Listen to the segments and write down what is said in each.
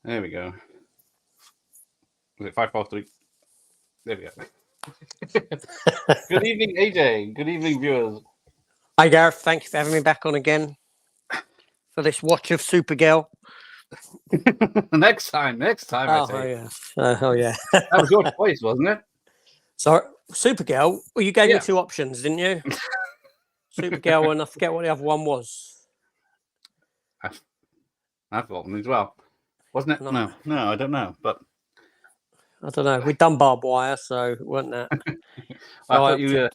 There we go. Was it 543? There we go. Good evening, AJ. Good evening, viewers. Hi, Gareth. Thank you for having me back on again for this watch of Supergirl. next time, I say. Yeah. Oh, yeah. That was your choice, wasn't it? So, Supergirl, well, you gave me Yeah. two options, didn't you? Supergirl, and I forget what the other one was. I've got one as well. Wasn't it? No, I don't know. But I don't know. We'd done barbed wire, so it wasn't that. I thought you were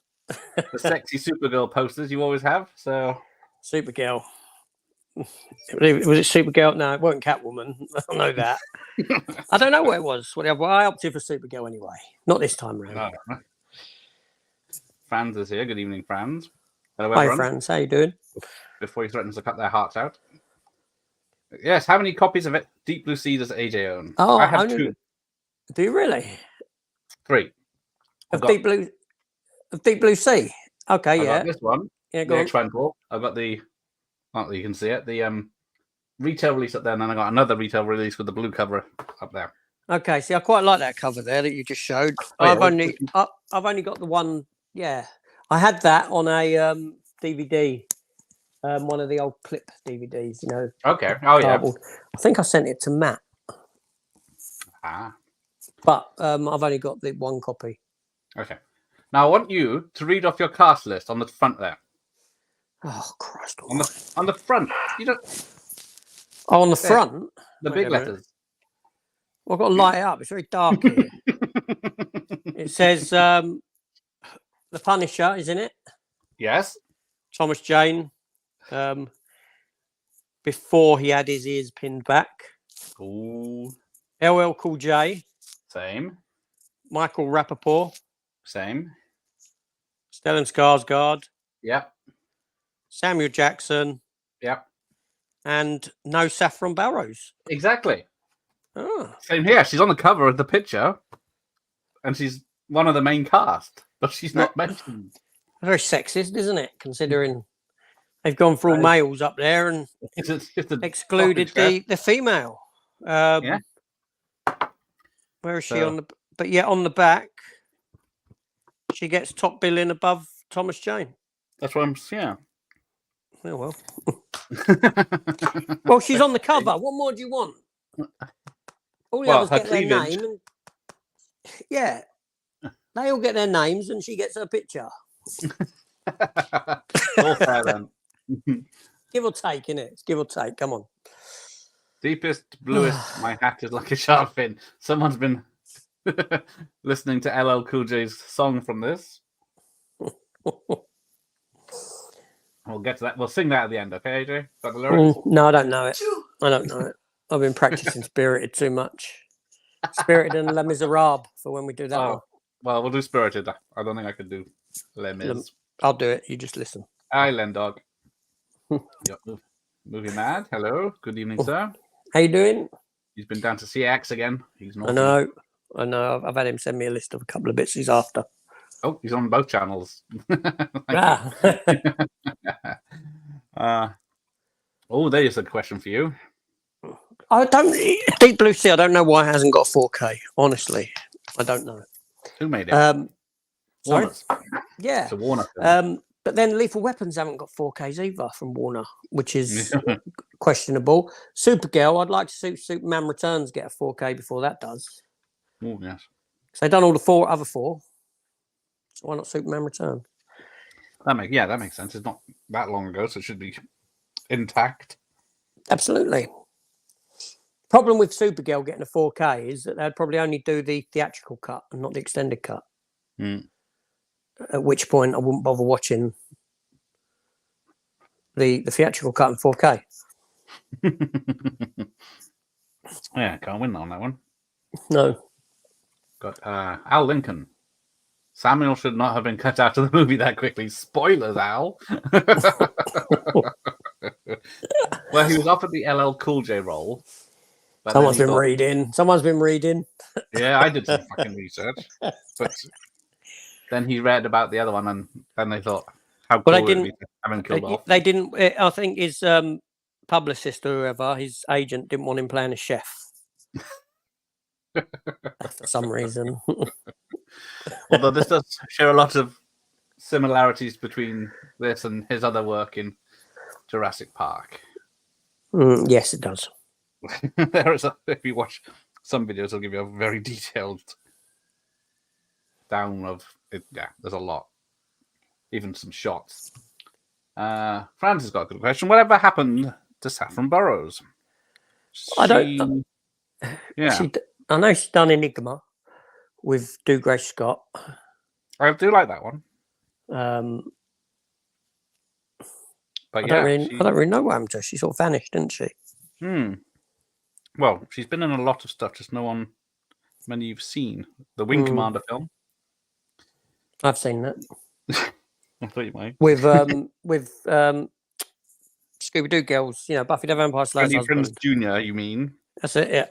the sexy Supergirl posters you always have. So Supergirl. Was it Supergirl? No, it wasn't Catwoman. I know that. I don't know what it was. Whatever. I opted for Supergirl anyway. Not this time around. No. Franz is here. Good evening, Franz. Hello, Hi, everyone. Franz. How you doing? Before he threatens to cut their hearts out. Yes. How many copies of Deep Blue Sea does AJ own? Oh, I have two. Do you really? 3. Of Deep Blue Sea. Okay, I got this one. Yeah, go on. Tranquil. I've got the. Not that you can see it. The retail release up there, and then I got another retail release with the blue cover up there. Okay, see, I quite like that cover there that you just showed. I've only got the one. Yeah, I had that on a DVD, one of the old clip DVDs. You know. Okay. Oh yeah. I think I sent it to Matt. Ah. But I've only got the one copy. Okay. Now I want you to read off your cast list on the front there. Oh Christ! On the front, you don't. Oh, on the front, the big letters. Well, I've got to light it up. It's very dark here. It says the Punisher is in it. Yes. Thomas Jane. Before he had his ears pinned back. Ooh. LL Cool J. Same. Michael Rappaport. Same. Stellan Skarsgård. Yep. Samuel Jackson. Yep. And no Saffron Barrows. Exactly. Oh. Same here. She's on the cover of the picture, and she's one of the main cast, but she's not mentioned. Very sexist, isn't it? Considering they've gone for all males up there and excluded the female. Yeah. Where is she on the? But yet on the back, she gets top billing above Thomas Jane. That's what I'm. Yeah. Oh well. Well, she's on the cover. What more do you want? All the others get their name. And, yeah. They all get their names and she gets her picture. All fair then. Give or take, innit? It's give or take. Come on. Deepest, bluest, my hat is like a shark fin. Someone's been listening to LL Cool J's song from this. We'll get to that. We'll sing that at the end, okay, AJ? Is that the lyrics? No, I don't know it. I've been practicing Spirited too much. Spirited and Les Miserables for when we do that one. Well, we'll do Spirited. I don't think I could do Les Mis. I'll do it. You just listen. Hi, Lendog. Movie Mad. Hello. Good evening, sir. How you doing? He's been down to CX again. He's not. I know. I've had him send me a list of a couple of bits he's after. Oh, he's on both channels. There's a question for you. Deep Blue Sea. I don't know why it hasn't got 4K. Honestly, I don't know. Who made it? Sorry. Yeah. It's a Warner film. But then Lethal Weapons haven't got 4Ks either from Warner, which is questionable. Supergirl, I'd like to see Superman Returns get a 4K before that does. Oh yes. So they've done all the other four. So why not Superman Returns? That makes sense. It's not that long ago, so it should be intact. Absolutely. Problem with Supergirl getting a 4K is that they'd probably only do the theatrical cut and not the extended cut. Mm. At which point I wouldn't bother watching the theatrical cut in 4K. Yeah, can't win on that one. No. Got Al Lincoln. Samuel should not have been cut out of the movie that quickly. Spoilers, Al. Well, he was offered the LL Cool J role. Someone's been reading. Yeah, I did some fucking research. But then he read about the other one, and then they thought, how cool would it be to have him killed off? They didn't. I think his publicist or whoever, his agent, didn't want him playing a chef. For some reason. Although this does share a lot of similarities between this and his other work in Jurassic Park. Yes, it does. If you watch some videos, they'll give you a very detailed down of it. Yeah, there's a lot, even some shots. Franz has got a good question. Whatever happened to Saffron Burrows? I don't. Yeah, I know she's done Enigma with Grace Scott. I do like that one. But I don't really know what happened to her. She sort of vanished, didn't she? Well, she's been in a lot of stuff, just many you've seen. The Wing Commander film. I've seen that. I thought you might. With Scooby Doo girls, Buffy the Vampire Slayer's husband. Prinze Jr., you mean? That's it, yeah.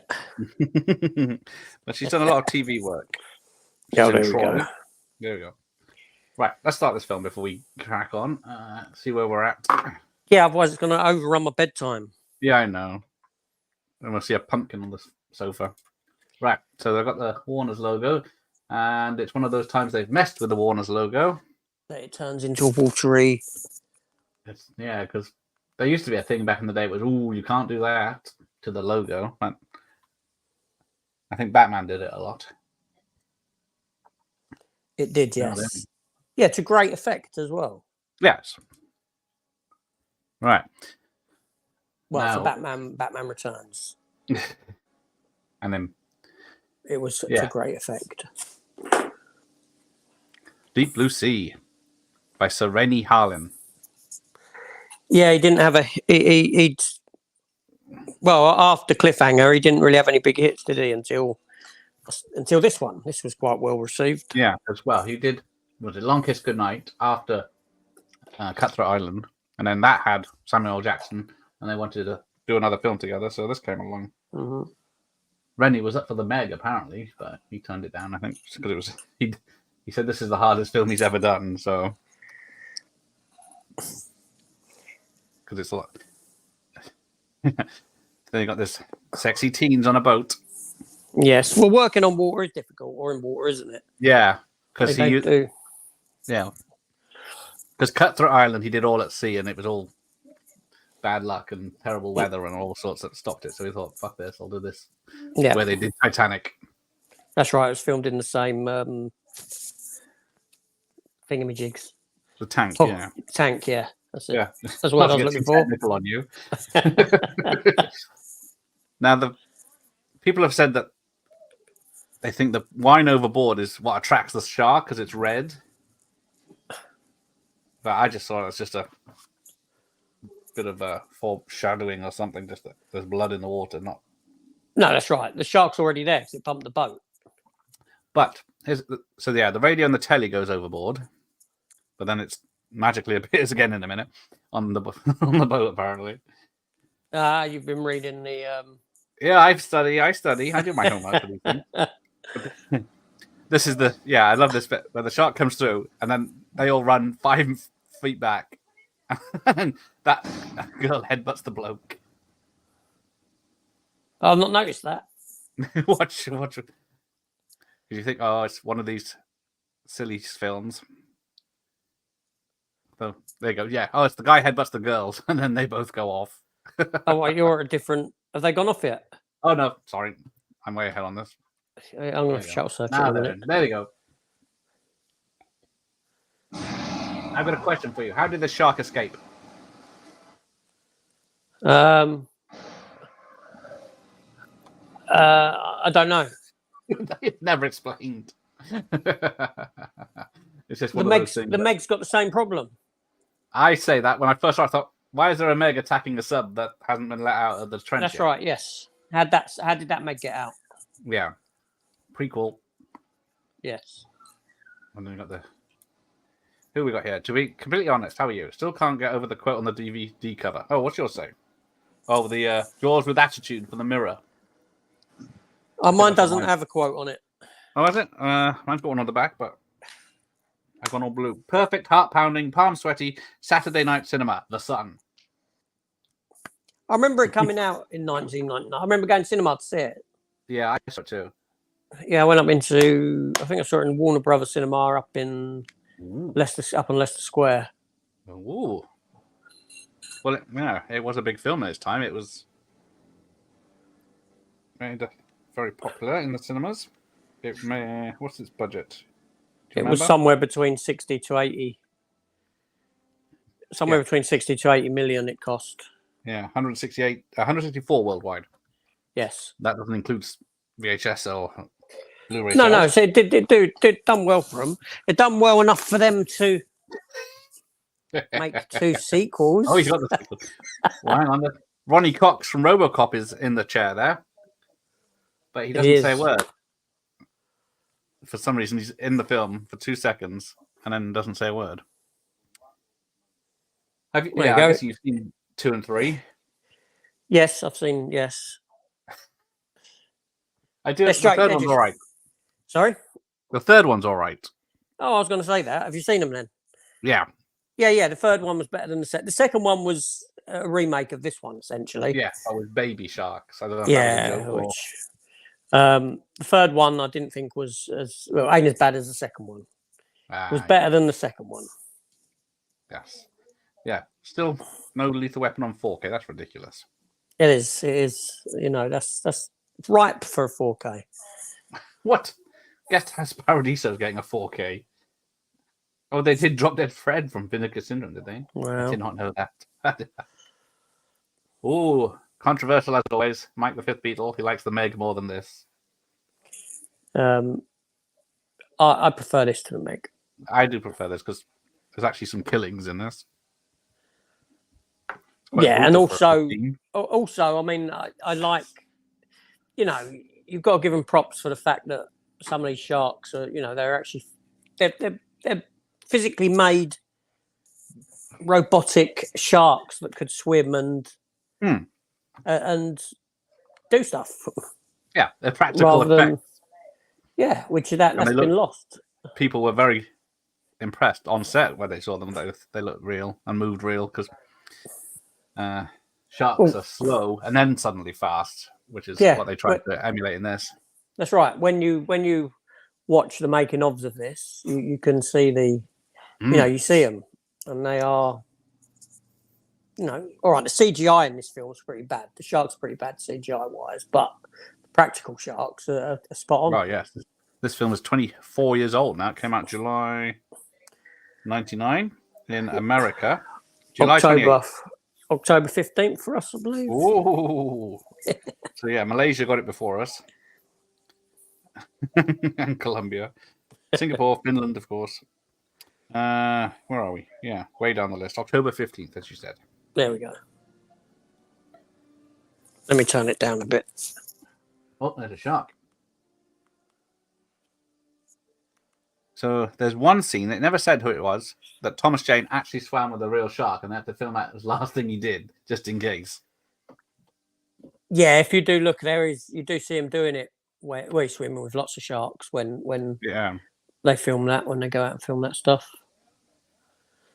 But she's done a lot of TV work. Yeah, there we go. There we go. Right, let's start this film before we crack on. See where we're at. Yeah, otherwise it's going to overrun my bedtime. Yeah, I know. I'm going to see a pumpkin on the sofa. Right, so they've got the Warner's logo, and it's one of those times they've messed with the Warner's logo. That it turns into a watery. Yeah, because there used to be a thing back in the day. It was, you can't do that to the logo. But I think Batman did it a lot. It did, yes. Yeah, to great effect as well. Yes. Right. Well, for Batman Returns. And then it was to great effect. Deep Blue Sea by Sir Rennie Harlin. Yeah, he didn't have well, after Cliffhanger, he didn't really have any big hits, did he? Until this one. This was quite well received. Yeah, as well. He did. Was it Long Kiss Goodnight after Cutthroat Island, and then that had Samuel L. Jackson, and they wanted to do another film together, so this came along. Mm-hmm. Rennie was up for the Meg apparently, but he turned it down. I think because it was he said this is the hardest film he's ever done. So because it's a lot. Then you got this sexy teens on a boat. Yes, well, working on water is difficult, or in water, isn't it? Yeah, because he do. Yeah, because Cutthroat Island he did all at sea, and it was all bad luck and terrible weather and all sorts that stopped it. So he thought, "Fuck this, I'll do this." Yeah, where they did Titanic. That's right. It was filmed in the same thingamajigs. The tank, yeah. Tank, yeah. That's it. Yeah, that's what I was looking for. Technical on you. Now, the people have said that they think the wine overboard is what attracts the shark because it's red. But I just thought it's just a bit of a foreshadowing or something. Just that there's blood in the water, not. No, that's right. The shark's already there because it pumped the boat. But the radio and the telly goes overboard, but then it's magically appears again in a minute on the boat apparently. You've been reading the. Yeah, I study. I do my homework for these things. This is I love this bit where the shark comes through and then they all run 5 feet back, and that girl headbutts the bloke. I've not noticed that. Watch. You think, it's one of these silly films. So there you go. Yeah. Oh, it's the guy headbutts the girls, and then they both go off. Oh, well, you're a different. Have they gone off yet? Oh no, sorry, I'm way ahead on this. I'm going to shout search in a minute. There you go. I've got a question for you. How did the shark escape? I don't know. It's never explained. It's just one of those things. The Meg's got the same problem. I say that when I first started, I thought, why is there a Meg attacking a sub that hasn't been let out of the trench That's yet? right, yes. How did that Meg get out? Yeah. Prequel. Yes. And then we got who we got here? To be completely honest, how are you? Still can't get over the quote on the DVD cover. Oh, what's yours say? Oh, the Jaws with attitude for the mirror. Oh, mine doesn't have a quote on it. Oh, is it? Mine's got one on the back, but I've gone all blue. Perfect, heart-pounding, palm-sweaty, Saturday night cinema, The Sun. I remember it coming out in 1999. I remember going to cinema to see it. Yeah, I saw it too. Yeah, I went up into. I think I saw it in Warner Brothers Cinema up in Ooh. Leicester, up on Leicester Square. Ooh. Well, it was a big film at its time. It was made very popular in the cinemas. What's its budget? Do you It was remember? somewhere between 60 to 80. Somewhere between 60 to 80 million it cost. Yeah, 164 worldwide. Yes. That doesn't include VHS or Blu-ray No, sales. so it did done well for them. It done well enough for them to make 2 sequels. Oh, he's got the sequel. Well, hang on. Ronnie Cox from RoboCop is in the chair there, but he doesn't say a word. For some reason, he's in the film for 2 seconds and then doesn't say a word. I guess you've seen 2 and 3. Yes, I've seen. Yes, I do. The third one's all right. Sorry, the third one's all right. Oh, I was going to say that. Have you seen them then? Yeah. Yeah. The third one was better than the second. The second one was a remake of this one, essentially. Yeah, with baby sharks. I don't know. The third one I didn't think was ain't as bad as the second one. It was better than the second one. Yes. Yeah. Still no Lethal Weapon on 4K. That's ridiculous. It is. That's ripe for a 4K. What? Guest House Paradiso's getting a 4K. Oh, they did Drop Dead Fred from Vinegar Syndrome, did they? Wow. I did not know that. Oh, controversial as always. Mike the Fifth Beatle. He likes the Meg more than this. I prefer this to the Meg. I do prefer this because there's actually some killings in this. Yeah, and also, I mean, I like, you've got to give them props for the fact that some of these sharks are, they're actually, they're physically made robotic sharks that could swim and do stuff. Yeah, they're practical effects. Yeah, which that's been lost. People were very impressed on set when they saw them. They looked real and moved real because sharks are slow and then suddenly fast, which is what they tried to emulate in this. That's right. When you watch the making ofs of this, you can see you see them, and they are, all right. The CGI in this film is pretty bad. The sharks are pretty bad CGI wise, but the practical sharks are spot on. Right. Yes. This film is 24 years old now. It came out July 99 in America. July October 15th for us, I believe. Ooh. So yeah, Malaysia got it before us. And Colombia. Singapore, Finland, of course. Where are we? Yeah, way down the list. October 15th, as you said. There we go. Let me turn it down a bit. Oh, there's a shark. So there's one scene, it never said who it was, that Thomas Jane actually swam with a real shark and they had to film that as the last thing he did, just in case. Yeah, if you do look there, you do see him doing it where he's swimming with lots of sharks when they film that, when they go out and film that stuff.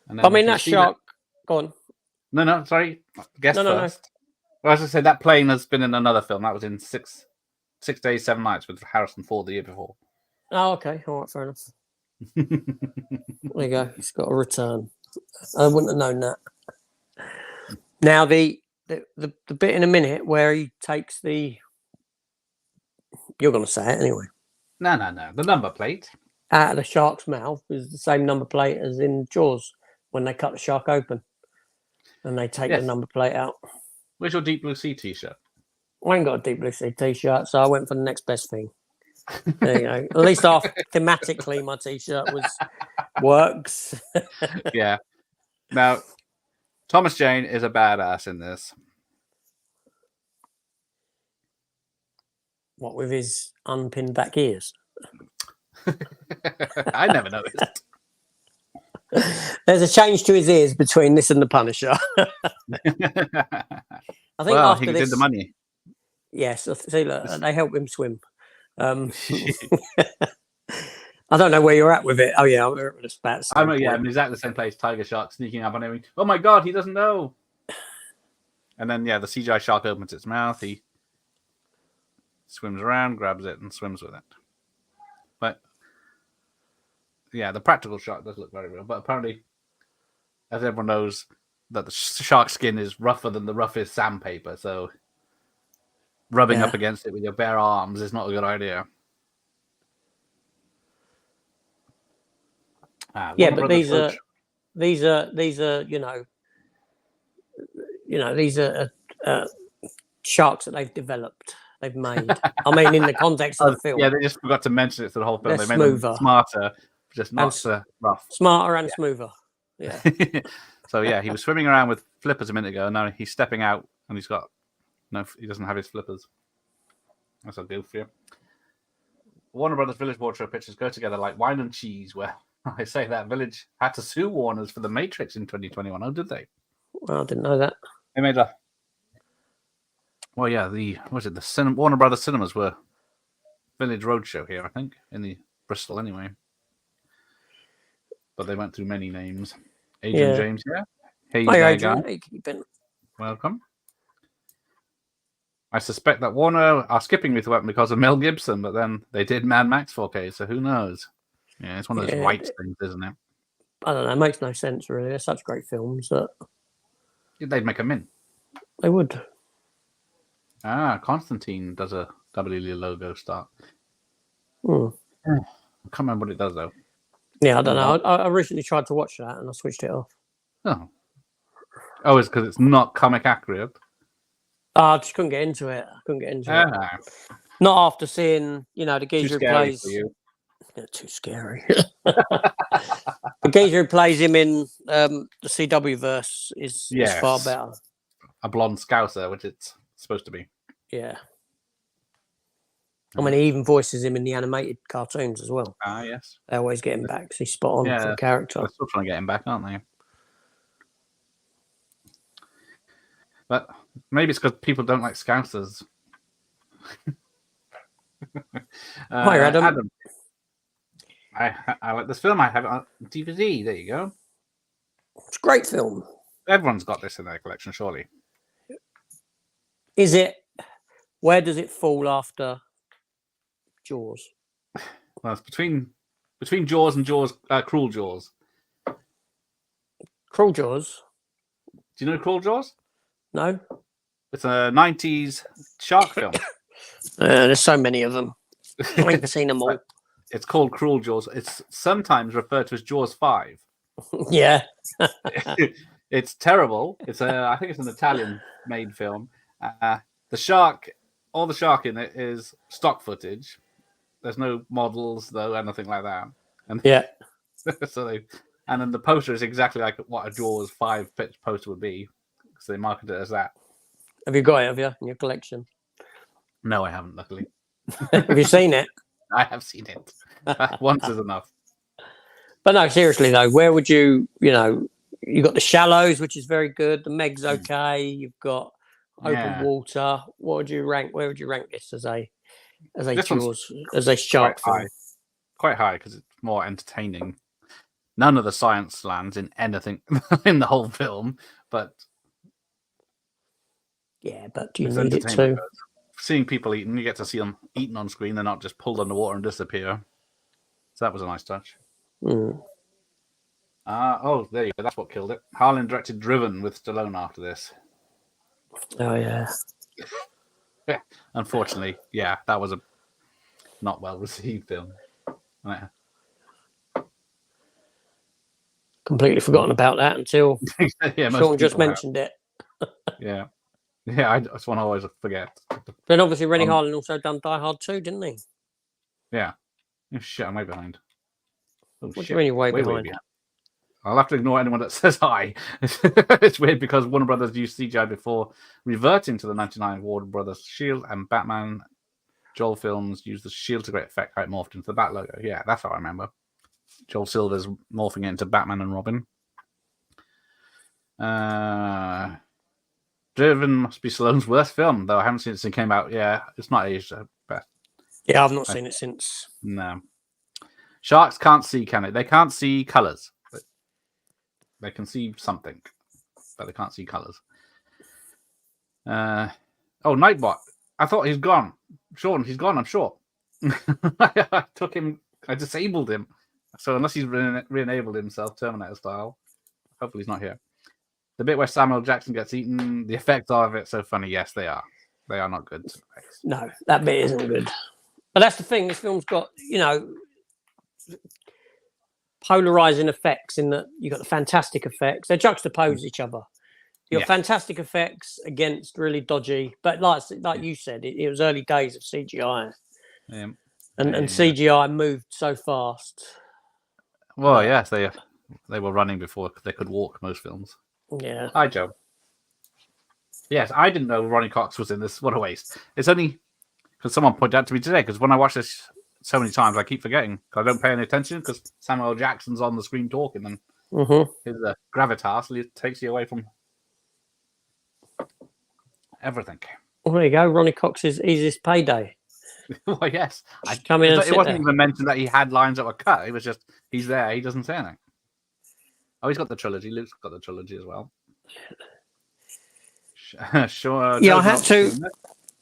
And I mean, that shark... Go on. No, sorry. Guess first. No. Well, as I said, that plane has been in another film. That was in 6 Days, 7 Nights with Harrison Ford the year before. Oh, okay. All right, fair enough. There you go. He's got a return. I wouldn't have known that. Now the bit in a minute where he takes the... You're going to say it anyway. No. The number plate out of the shark's mouth is the same number plate as in Jaws when they cut the shark open and they take the number plate out. Where's your Deep Blue Sea t-shirt? I ain't got a Deep Blue Sea t-shirt, so I went for the next best thing. There you go. At least thematically, my t-shirt works. Yeah. Now, Thomas Jane is a badass in this. What, with his unpinned back ears? I never noticed. There's a change to his ears between this and the Punisher. I think after he this, did the money. Yes, see, look, they help him swim. I don't know where you're at with it. Oh yeah, we're at the spats. I'm exactly the same place. Tiger shark sneaking up on him. Oh my god, he doesn't know. And then the CGI shark opens its mouth. Swims around, grabs it, and swims with it. But yeah, the practical shark does look very real. But apparently, as everyone knows, that the shark skin is rougher than the roughest sandpaper. So rubbing up against it with your bare arms is not a good idea. Yeah, but these are these are these are sharks that they've developed, they've made. I mean, in the context of the film. Yeah, they just forgot to mention it to the whole film. They're they made them smarter, just not so rough. Smarter and smoother. Yeah. So yeah, he was swimming around with flippers a minute ago, and now he's stepping out, and he doesn't have his flippers. That's a goof for you. Warner Brothers Village Board Show pictures go together like wine and cheese. Well, I say that Village had to sue Warner's for The Matrix in 2021. Oh, did they? Well, I didn't know that. They made a. Well, yeah, the Warner Brothers cinemas were Village Roadshow here, I think, in the Bristol anyway. But they went through many names. Adrian James here. Hey, Adrian. Hey, been... Welcome. I suspect that Warner are skipping Lethal Weapon because of Mel Gibson, but then they did Mad Max 4K, so who knows? Yeah, it's one of those rights things, isn't it? I don't know. It makes no sense, really. They're such great films that... They'd make them in. They would. Constantine does a WWE logo start. I can't remember what it does, though. Yeah, I don't know. I recently tried to watch that and I switched it off. Oh, it's because it's not comic accurate. I just couldn't get into it. Not after seeing, the geezer who plays... Yeah, too scary. The geezer who plays him in the CW verse is far better. A blonde scouser, which it's supposed to be. Yeah. I mean, he even voices him in the animated cartoons as well. Yes. They always get him back because he's spot on for the character. They're still trying to get him back, aren't they? But maybe it's because people don't like scousers. Hi, Adam. I like this film. I have it on DVD. There you go. It's a great film. Everyone's got this in their collection, surely. Is it? Where does it fall after Jaws? Well, it's between Jaws and Cruel Jaws. Cruel Jaws? Do you know Cruel Jaws? No. It's a 90s shark film. There's so many of them. I've never seen them all. It's called Cruel Jaws. It's sometimes referred to as Jaws 5. Yeah. It's terrible. I think it's an Italian-made film. All the shark in it is stock footage. There's no models though, anything like that. And and then the poster is exactly like what a Jaws 5 pitch poster would be, because they marketed it as that. Have you got it? Have you in your collection? No, I haven't. Luckily. Have you seen it? I have seen it. Once is enough. But no, seriously though, where would you got The Shallows, which is very good. The Meg's okay. You've got Open Water. What would you rank? Where would you rank this as a Jaws, as a shark film? Quite high because it's more entertaining. None of the science lands in anything in the whole film, but but do you need it too? Seeing people eating, you get to see them eating on screen. They're not just pulled underwater and disappear. So that was a nice touch. There you go. That's what killed it. Harlan directed Driven with Stallone after this. Oh, yeah. Unfortunately, that was a not well-received film. Completely forgotten about that until Sean just mentioned it. Yeah, that's one I always forget. Then obviously Rennie Harlan also done Die Hard 2, didn't he? Yeah. Oh, shit, I'm way behind. What do you mean you're way behind? I'll have to ignore anyone that says hi. It's weird because Warner Brothers used CGI before reverting to the 99 Warner Brothers Shield, and Batman Joel films used the Shield to great effect how it morphed into the Bat logo. Yeah, that's how I remember. Joel Silver's morphing it into Batman and Robin. Driven must be Stallone's worst film, though I haven't seen it since it came out. Yeah, it's not aged best. Yeah, I've not seen it since. No. Sharks can't see, can they? They can't see colours. They can see something, but they can't see colours. Nightbot. I thought he's gone. Sean, he's gone. I'm sure. I took him. I disabled him. So unless he's re-enabled himself, Terminator style, hopefully he's not here. The bit where Samuel Jackson gets eaten, the effects of it so funny. Yes, they are. They are not good. No, that bit isn't good. But that's the thing. This film's got, polarizing effects in that you've got the fantastic effects. They juxtapose each other. You've got fantastic effects against really dodgy. But like you said, it was early days of CGI. Yeah. And CGI moved so fast. Well, yes, they were running before they could walk, most films. Yeah. Hi, Joe. Yes, I didn't know Ronnie Cox was in this. What a waste. It's only because someone pointed out to me today, because when I watch this so many times, I keep forgetting. I don't pay any attention because Samuel Jackson's on the screen talking, and his gravitas takes you away from everything. Well, there you go. Ronnie Cox's easiest payday. Well, yes. It wasn't even mentioned that he had lines that were cut. It was just, he's there. He doesn't say anything. Oh, he's got the trilogy. Luke's got the trilogy as well. Sure. Yeah, I had to.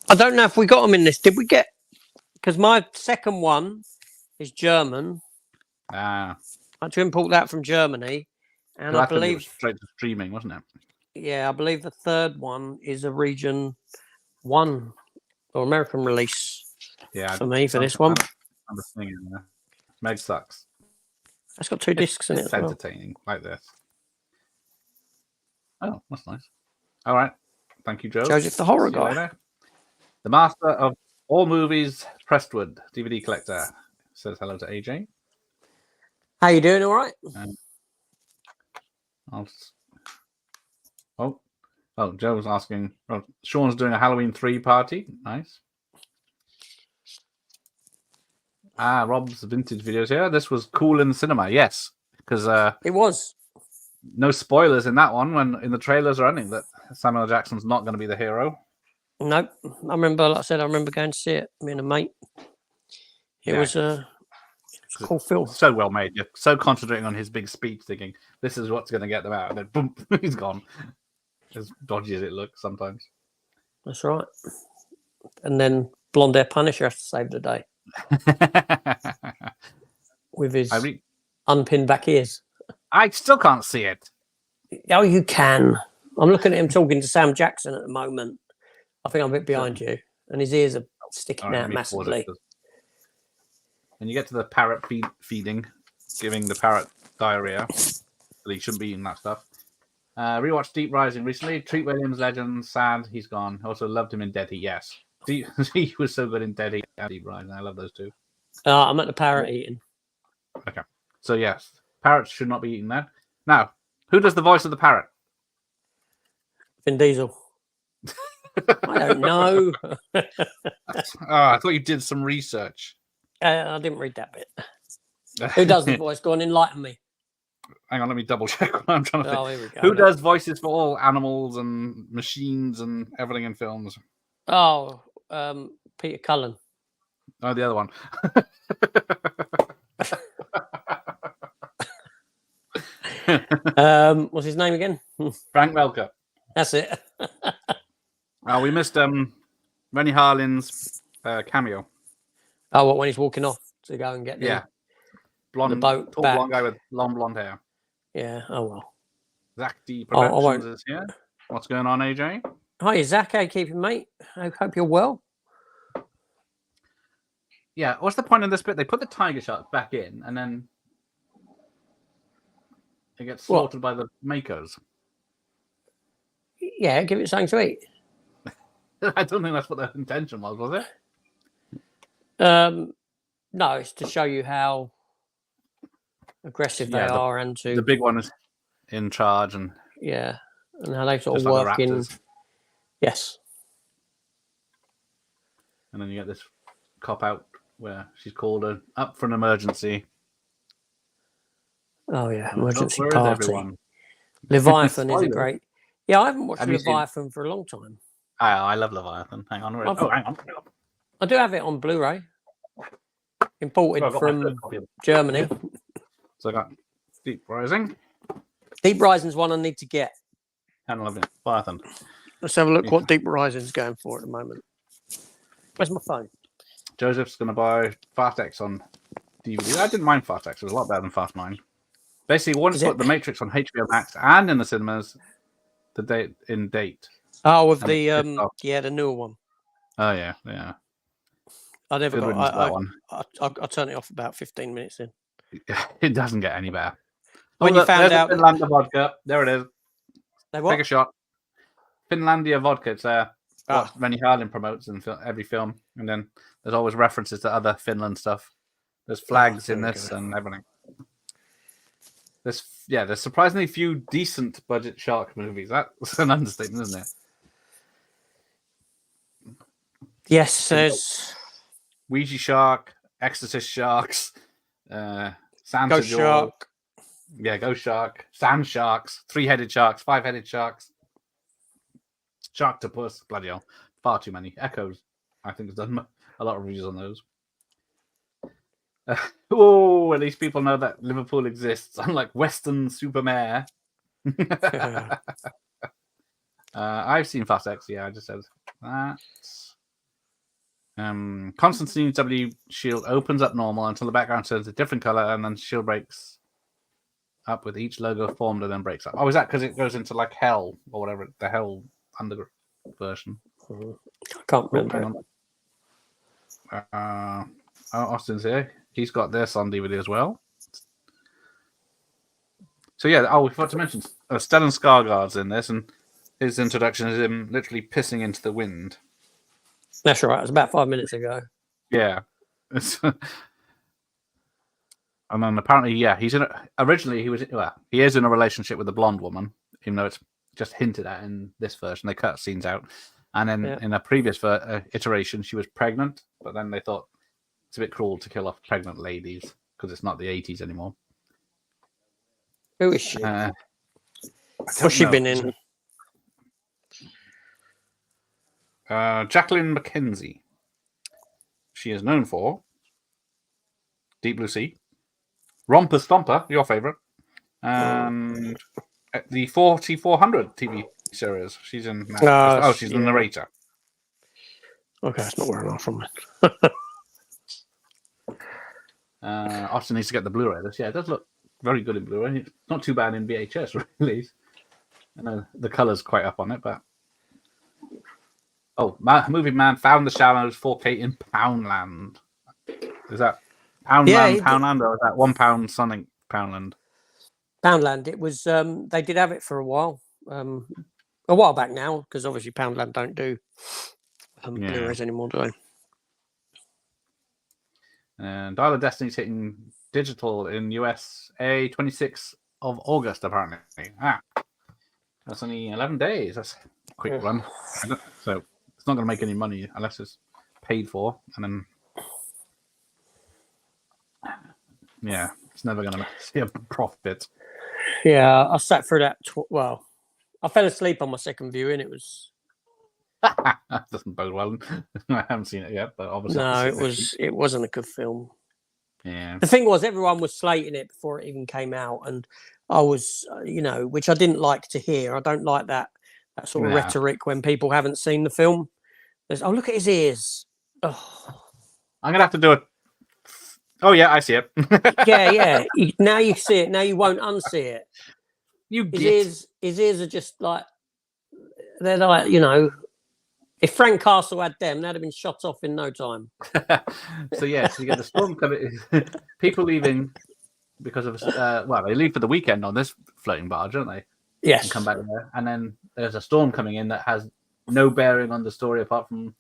I don't know if we got them in this. Did we get? Because my second one is German. I had to import that from Germany, and I believe straight to streaming, wasn't it? Yeah, I believe the third one is a region 1 or American release. Yeah, for me for this one. I'm just thinking, Meg sucks. It's got 2 discs in it. It's entertaining like this. Oh, that's nice. All right. Thank you, Joe. Joseph the horror guy. Later. The master of all movies, Prestwood, DVD collector, says hello to AJ. How you doing? All right? Joe's asking. Oh, Sean's doing a Halloween 3 party. Nice. Rob's vintage videos here. This was cool in the cinema. Yes, because it was. No spoilers in that one when in the trailers or anything that Samuel Jackson's not going to be the hero. Nope. I remember, like I said, going to see it. Me and a mate. It was a cool film. So well made. You're so concentrating on his big speech, thinking this is what's going to get them out, and then boom, he's gone. As dodgy as it looks sometimes. That's right. And then blonde hair Punisher has to save the day with his unpinned back ears. I still can't see it. Oh, you can. I'm looking at him talking to Sam Jackson at the moment. I think I'm a bit behind you, and his ears are sticking out massively. When you get to the parrot feeding, giving the parrot diarrhea, he shouldn't be eating that stuff. Rewatched Deep Rising recently. Treat Williams, legend, sad, he's gone. Also loved him in Dead Heat, yes. He was so good in Dead Heat and Deep Rising. I love those two. I'm at the parrot eating. Okay. So, yes, parrots should not be eating that. Now, who does the voice of the parrot? Vin Diesel. I don't know. I thought you did some research. I didn't read that bit. Who does the voice? Go on, enlighten me. Hang on, let me double check what I'm trying to think. Here we go. Who does voices for all animals and machines and everything in films? Oh, Peter Cullen. Oh, the other one. What's his name again? Frank Welker. That's it. We missed Rennie Harlin's cameo. Oh, what, when he's walking off to go and get the blonde boat tall back. blonde guy with long blonde hair. Yeah. Oh well. Zach D Productions is here. What's going on, AJ? Hi, Zach. How you keeping, mate? I hope you're well. Yeah. What's the point in this bit? They put the tiger shark back in, and then it gets slaughtered by the makers. Yeah, give it something to eat. I don't think that's what their intention was it? No, it's to show you how aggressive they are, and to the big one is in charge, and and how they sort of work in. Yes. And then you get this cop out where she's called up for an emergency. Oh yeah, emergency where party. Is everyone? Leviathan is a great. Yeah, I haven't watched Leviathan for a long time. I love Leviathan. Hang on. Hang on. I do have it on Blu-ray. Imported from Germany. So I got Deep Rising. Deep Rising's one I need to get. And Leviathan. Let's have a look what Deep Rising's going for at the moment. Where's my phone? Joseph's going to buy Fast X on DVD. I didn't mind Fast X. It was a lot better than Fast 9. Basically, once put The Matrix on HBO Max and in the cinemas the date. Oh, with the the newer one. Oh yeah. I never got that one. I turned it off about 15 minutes in. It doesn't get any better. When you found out Finlandia vodka, there it is. What? Take a shot. Finlandia vodka. It's what Rennie Harlin promotes in every film, and then there's always references to other Finland stuff. There's flags in this and everything. There's surprisingly few decent budget shark movies. That's an understatement, isn't it? Yes, there's Ouija shark, Exorcist sharks, Santa Ghost shark. Yeah, ghost shark, sand sharks, 3-headed sharks, 5-headed sharks, Sharktopus. Bloody hell, far too many. Echoes, I think, has done a lot of reviews on those. At least people know that Liverpool exists, unlike Western Supermare. I've seen Fast X. Yeah, I just said that. Constantine's W shield opens up normal until the background turns a different color, and then shield breaks up with each logo formed and then breaks up. Oh, is that because it goes into like hell or whatever, the hell underground version? I can't remember. Austin's here. He's got this on DVD as well. So yeah, we forgot to mention Stellan Skarsgård's in this, and his introduction is him literally pissing into the wind. That's right. It was about 5 minutes ago. Yeah. And then apparently, he's originally he is in a relationship with a blonde woman, even though it's just hinted at in this version. They cut scenes out, and then in a previous iteration, she was pregnant, but then they thought it's a bit cruel to kill off pregnant ladies because it's not the 80s anymore. Who is she? What's she been in? Jacqueline McKenzie. She is known for Deep Blue Sea, Romper Stomper, your favorite, and the 4400 TV series. She's in. She's the narrator. Okay, it's not wearing off from it. Austin needs to get the Blu-ray. It does look very good in Blu-ray. It's not too bad in VHS, really. I know the color's quite up on it, but Movie Man found the Shallows 4K in Poundland. Is that Poundland, or is that £1 Sonic Poundland? Poundland. It was. They did have it for a while back now, because obviously Poundland don't do Blu-rays anymore, do they? And Dial of Destiny's hitting digital in USA 26th of August, apparently. That's only 11 days. That's a quick run. So it's not going to make any money unless it's paid for. And then, it's never going to see a profit. Yeah, I sat through that. I fell asleep on my second viewing. It was. That doesn't bode well. I haven't seen it yet, but obviously it wasn't a good film. Yeah. The thing was, everyone was slating it before it even came out, and I was, which I didn't like to hear. I don't like that sort of rhetoric when people haven't seen the film. There's, look at his ears. Oh. I'm gonna have to do it. Oh yeah, I see it. yeah. Now you see it. Now you won't unsee it. His ears are just like, they're like, if Frank Castle had them, they'd have been shot off in no time. So you get the storm coming. People leaving because of they leave for the weekend on this floating barge, don't they? Yes. And come back there, and then there's a storm coming in that has no bearing on the story apart from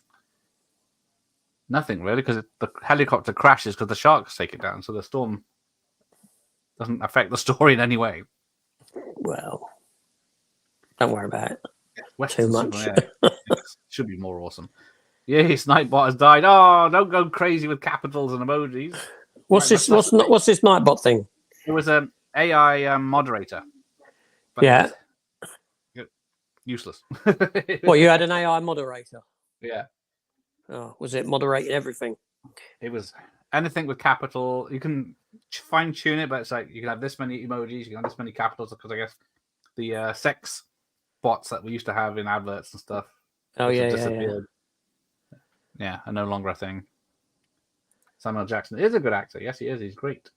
nothing really, because the helicopter crashes because the sharks take it down. So the storm doesn't affect the story in any way. Well, don't worry about it. Western too much. Should be more awesome. Yes, Nightbot has died. Oh, don't go crazy with capitals and emojis. What's this Nightbot thing? It was an AI moderator. Yeah. Useless. You had an AI moderator? Yeah. Oh, was it moderating everything? It was anything with capital. You can fine tune it, but it's like you can have this many emojis, you can have this many capitals, because I guess the sex bots that we used to have in adverts and stuff. Oh yeah. Yeah, are no longer a thing. Samuel Jackson is a good actor. Yes, he is. He's great.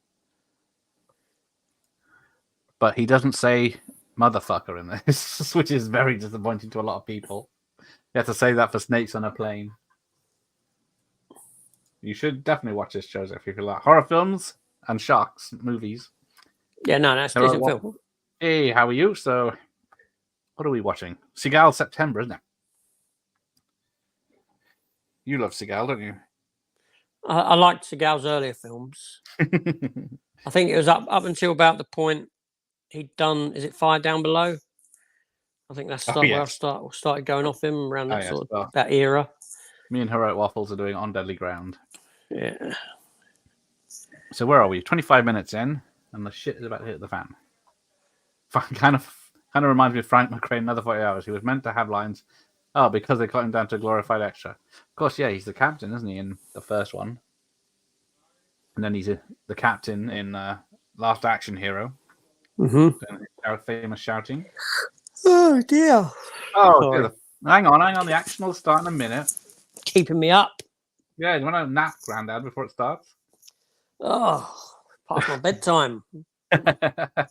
But he doesn't say motherfucker in this, which is very disappointing to a lot of people. You have to say that for snakes on a plane. You should definitely watch this, Joseph, if you like horror films and sharks movies. Yeah, no, that's a decent film. Hey, how are you? So, what are we watching? Seagal September, isn't it? You love Seagal, don't you? I liked Seagal's earlier films. I think it was up until about the point he'd done. Is it Fire Down Below? I think that's where I started going off him around that that era. Me and Heroic Waffles are doing On Deadly Ground. Yeah. So where are we? 25 minutes in, and the shit is about to hit the fan. Kind of reminds me of Frank McCrane, Another 40 Hours. He was meant to have lines, because they cut him down to a glorified extra. Of course, yeah, he's the captain, isn't he, in the first one? And then he's the captain in Last Action Hero. Mm-hmm. Famous shouting. Oh, dear. Oh, dear. Hang on. The action will start in a minute. Keeping me up. Yeah, do you want to nap, Grandad, before it starts? Oh, past my bedtime. The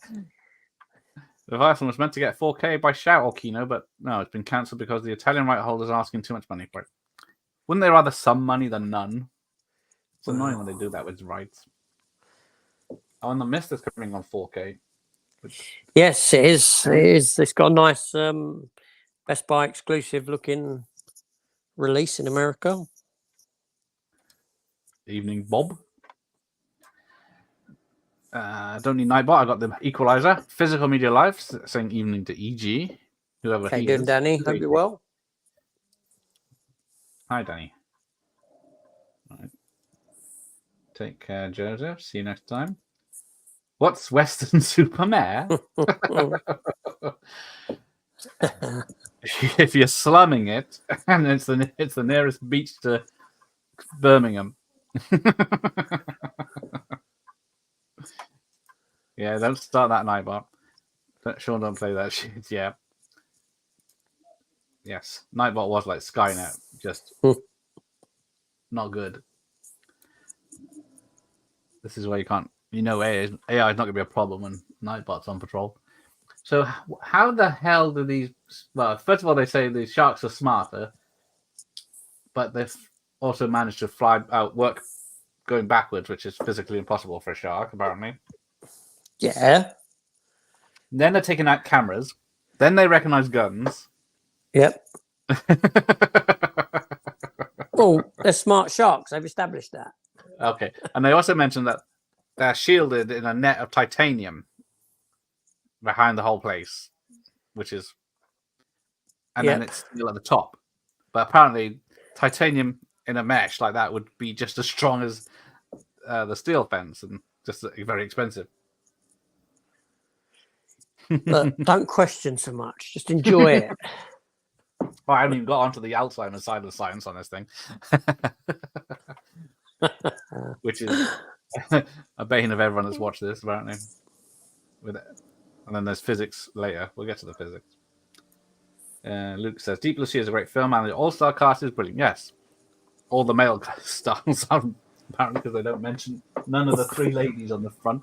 Leviathan was meant to get 4K by Shout or Kino, but no, it's been cancelled because the Italian right holder is asking too much money for it. Wouldn't they rather some money than none? It's annoying when they do that with rights. Oh, and The Mist is coming on 4K. Yes, it is. It is. It's got a nice Best Buy exclusive looking release in America. Evening, Bob. Don't need Nightbot. I got the Equalizer. Physical Media Live saying evening to EG. Whoever How you doing, Danny? Hope you're well. Hi, Danny. All right. Take care, Joseph. See you next time. What's Western Supermare? If you're slumming it, and it's the nearest beach to Birmingham. Yeah, don't start that Nightbot. Sean, don't play that shit. Yeah. Yes, Nightbot was like Skynet, just not good. This is where you can't, AI is not going to be a problem when Nightbot's on patrol. So how the hell do these? Well, first of all, they say the sharks are smarter, but they've also managed to work going backwards, which is physically impossible for a shark, apparently. Yeah. Then they're taking out cameras. Then they recognize guns. Yep. Well, they're smart sharks. They've established that. Okay. And they also mentioned that they're shielded in a net of titanium behind the whole place, which is... And then it's still at the top. But apparently, titanium in a mesh like that would be just as strong as the steel fence and just very expensive. Look, don't question so much. Just enjoy it. Well, I haven't even got onto the Alzheimer's side of the science on this thing. Which is a bane of everyone that's watched this, apparently. With it. And then there's physics later. We'll get to the physics. Luke says, Deep Blue Sea is a great film, and the all-star cast is brilliant. Yes. All the male stars are, apparently, because they don't mention none of the three ladies on the front.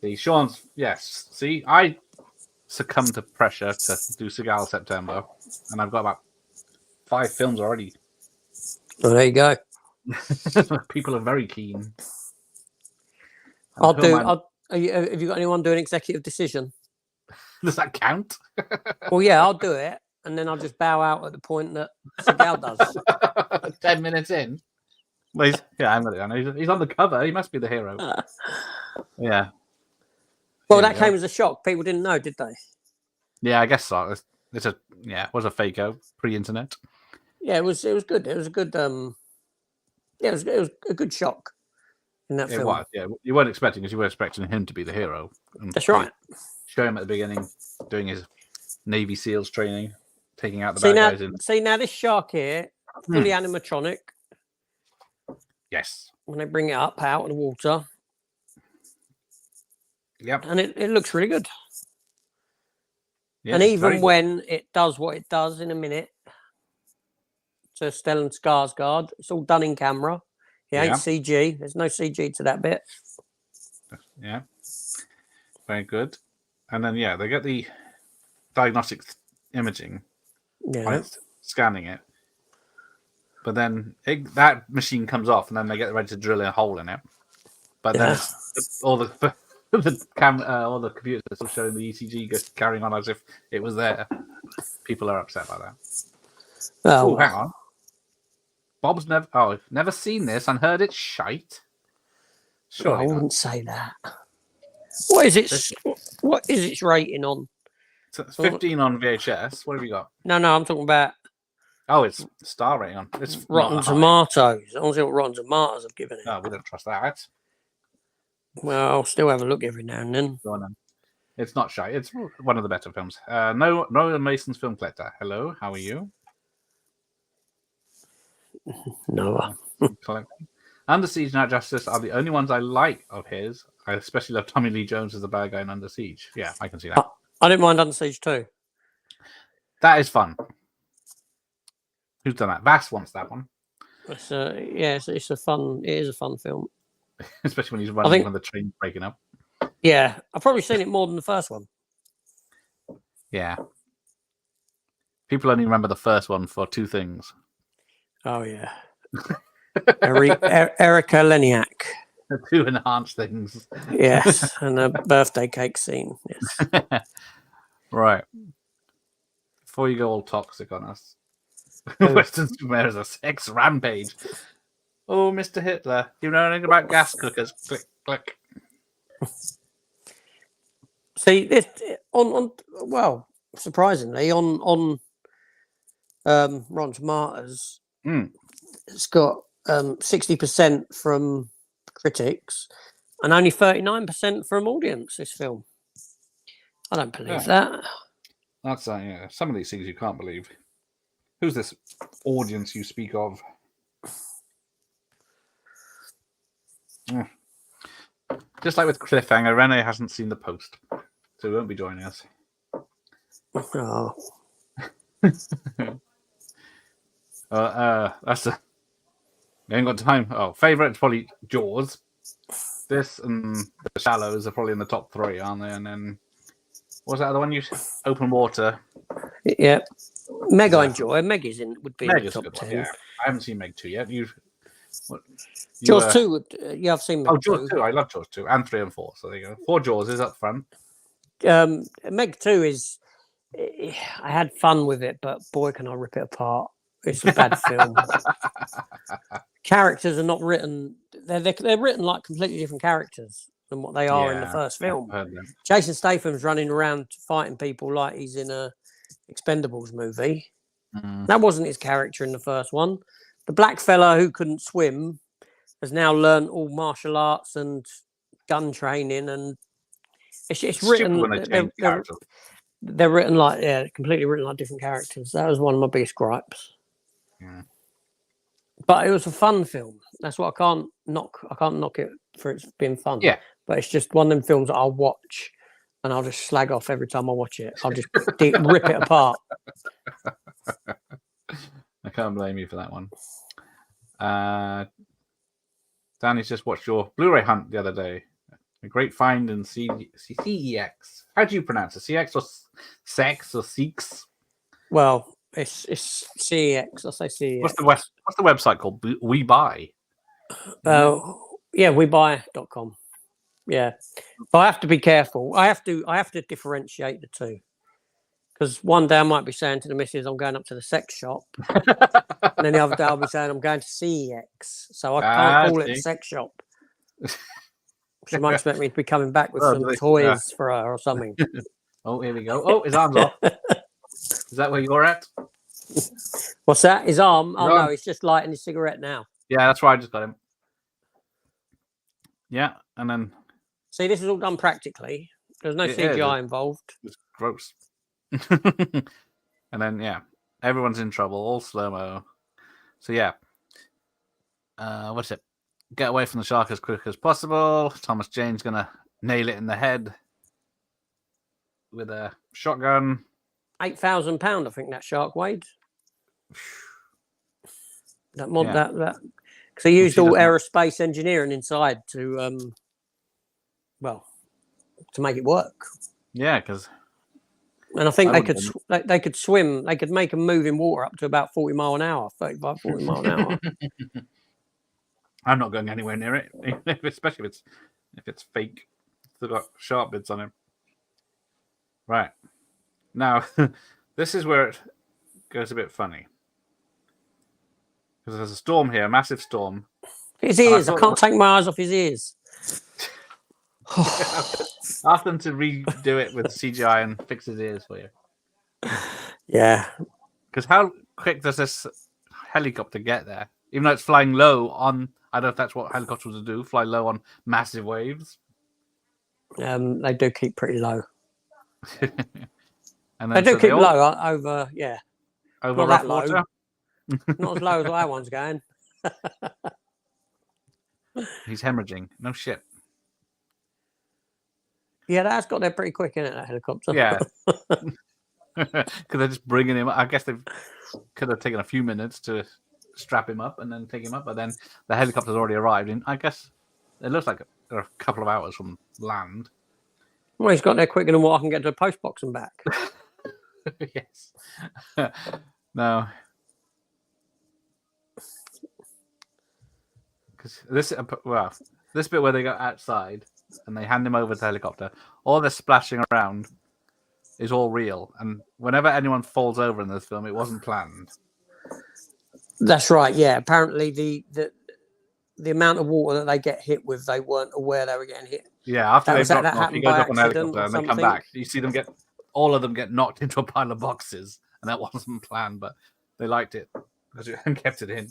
See, Sean's, yes. See, I succumbed to pressure to do Seagal September, and I've got about 5 films already. Well, there you go. People are very keen. Have you got anyone doing executive decision? Does that count? Well, yeah, I'll do it, and then I'll just bow out at the point that Seagal does. 10 minutes in. Well, I know. He's on the cover. He must be the hero. Yeah. Well, that came as a shock. People didn't know, did they? Yeah, I guess so. It was a fake-o, pre-internet. Yeah, it was good. It was a good it was a good shock in that film. It was, yeah. You weren't expecting, because you were expecting him to be the hero. That's right. Show him at the beginning doing his Navy SEALs training, taking out the bad guys in. See, now this shark here, fully animatronic. Yes. When they bring it up out of the water. Yep. And it looks really good. Yeah, and even when it does what it does in a minute, to Stellan Skarsgård. It's all done in camera. It ain't Yeah. CG. There's no CG to that bit. Yeah. Very good. And then they get the diagnostic imaging. Yeah. It's scanning it. But then that machine comes off, and then they get ready to drill a hole in it. But then it's all the all the computers are still showing the ECG carrying on as if it was there. People are upset by that. Oh, hang on. Bob's never seen this and heard it's shite. Sure, I wouldn't say that. What is it? What is its rating on? It's 15 on VHS. What have you got? No, I'm talking about. Oh, it's star rating on. It's Rotten Tomatoes. I want to see what Rotten Tomatoes have given it. Oh, we don't trust that. Well, I'll still have a look every now and then. Go on then. It's not shy. It's one of the better films. Noah Mason's film collector. Hello, how are you? Noah. Under Siege and Out Justice are the only ones I like of his. I especially love Tommy Lee Jones as the bad guy in Under Siege. Yeah, I can see that. I didn't mind Under Siege too. That is fun. Who's done that? Vass wants that one. It's a fun. It is a fun film, especially when he's running when the train's breaking up. Yeah, I've probably seen it more than the first one. Yeah. People only remember the first one for two things. Oh yeah. Erica Leniak. The two enhanced things. Yes, and a birthday cake scene. Yes. Right. Before you go all toxic on us, Western Superman is a sex rampage. Oh, Mr. Hitler, you know anything about gas cookers? Click, click. See, this well, surprisingly, on Rotten Tomatoes, it's got 60% from critics and only 39% from audience. This film, I don't believe that. That's some of these things you can't believe. Who's this audience you speak of? Just like with Cliffhanger, Rene hasn't seen the post, so he won't be joining us. Oh. That's a. We ain't got time. Oh, favourite is probably Jaws. This and The Shallows are probably in the top 3, aren't they? And then what's that other one? Open Water. Yeah, Meg I enjoy. Meg would be Meg in the top 10. Yeah. I haven't seen Meg 2 yet. Jaws 2 would. Yeah, I've seen Meg 2. Oh, Jaws 2. I love Jaws 2 and 3 and 4. So there you go. 4 Jaws is up front. Meg 2 is. I had fun with it, but boy, can I rip it apart. It's a bad film. Characters are not written. They're written like completely different characters than what they are in the first film. Jason Statham's running around fighting people like he's in a Expendables movie. That wasn't his character in the first one. The black fella who couldn't swim has now learned all martial arts and gun training, and it's written. They're written like completely written like different characters. That was one of my biggest gripes. Yeah. But it was a fun film. That's what I can't knock it for it being fun. Yeah. But it's just one of them films that I'll watch and I'll just slag off every time I watch it. I'll just rip it apart. I can't blame you for that one. Danny's just watched your Blu-ray hunt the other day. A great find in CEX. How do you pronounce it? CX or sex or seeks? Well, it's CEX. I say CEX. What's the website called? We Buy. webuy.com. Yeah, but I have to be careful. I have to differentiate the two, because one day I might be saying to the missus, "I'm going up to the sex shop," and then the other day I'll be saying, "I'm going to CEX." So I can't call it a sex shop. She might expect me to be coming back with some toys for her or something. Oh, here we go. Oh, his arm's off. Is that where you're at? What's that? His arm? Oh, no, he's just lighting his cigarette now. Yeah, that's right. I just got him. Yeah, and then... See, this is all done practically. There's no CGI involved. It's gross. And then, everyone's in trouble. All slow-mo. So, what's it? Get away from the shark as quick as possible. Thomas Jane's going to nail it in the head with a shotgun. £8,000, I think that shark weighed. That mod Yeah. that because they used she all doesn't- aerospace engineering inside to to make it work. Yeah, because And I think I they wouldn't. they could swim. They could make them move in water up to about 40 mile an hour, 35, 40 mile an hour. I'm not going anywhere near it, especially if it's fake. They've got sharp bits on it. Right. Now, this is where it goes a bit funny. Because there's a storm here, a massive storm. His ears. I can't take my eyes off his ears. Ask them to redo it with CGI and fix his ears for you. Yeah. Because how quick does this helicopter get there? Even though it's flying low on, I don't know if that's what helicopters would do, fly low on massive waves. They do keep pretty low. And They then do so keep all, low over, yeah. over Not rough that low. water. Not as low as that one's going. He's hemorrhaging. No shit. Yeah, that's got there pretty quick, isn't it, that helicopter? Yeah. Because they're just bringing him. I guess they could have taken a few minutes to strap him up and then take him up, but then the helicopter's already arrived. And I guess it looks like they're a couple of hours from land. Well, he's got there quicker than what I can get to a post box and back. Yes. No. Because this bit where they go outside and they hand him over to the helicopter, all this splashing around is all real. And whenever anyone falls over in this film, it wasn't planned. That's right. Yeah. Apparently, the amount of water that they get hit with, they weren't aware they were getting hit. Yeah, after they've dropped that off, he happened goes by up on the accident helicopter or and they come something? back. You see them all of them get knocked into a pile of boxes, and that wasn't planned, but they liked it and kept it in.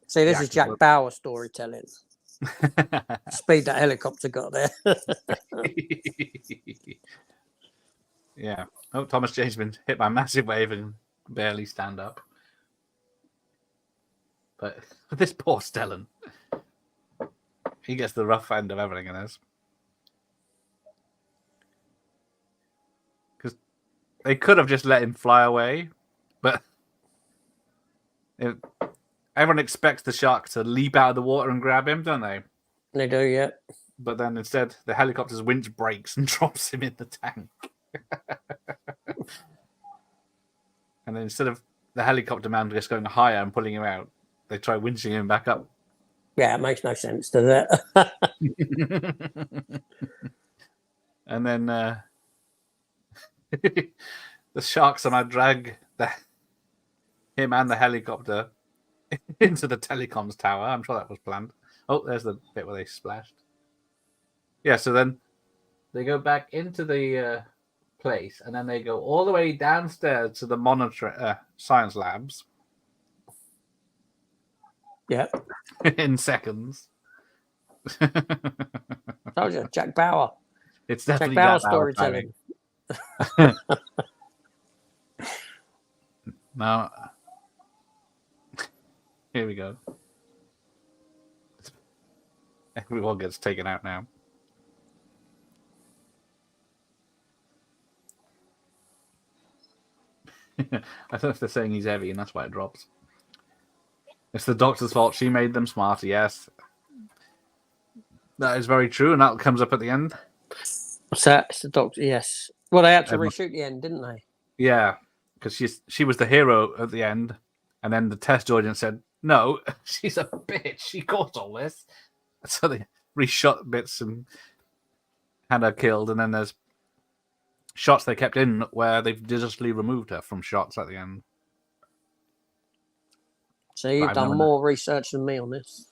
See, this is Jack Bauer storytelling. Speed that helicopter got there. Yeah. Oh, Thomas Jane's been hit by a massive wave and barely stand up. But this poor Stellan, he gets the rough end of everything in this. Because they could have just let him fly away, but everyone expects the shark to leap out of the water and grab him, don't they? They do, yeah. But then instead, the helicopter's winch breaks and drops him in the tank. And then instead of the helicopter man just going higher and pulling him out, they try winching him back up. Yeah, it makes no sense, does it? And then the shark somehow drag him and the helicopter into the telecoms tower. I'm sure that was planned. Oh, there's the bit where they splashed. Yeah, so then they go back into the place, and then they go all the way downstairs to the science labs. Yeah. In seconds. Told you, Jack Bauer. It's definitely Jack Bauer Jack Bauer storytelling. Now, here we go. Everyone gets taken out now. I don't know if they're saying he's heavy and that's why it drops. It's the doctor's fault. She made them smarter, yes. That is very true, and that comes up at the end. What's that? It's the doctor, yes. Well, they had to reshoot the end, didn't they? Yeah, because she was the hero at the end, and then the test audience said, no, she's a bitch. She caused all this. So they reshot bits and had her killed, and then there's shots they kept in where they've digitally removed her from shots at the end. So you've done more research than me on this.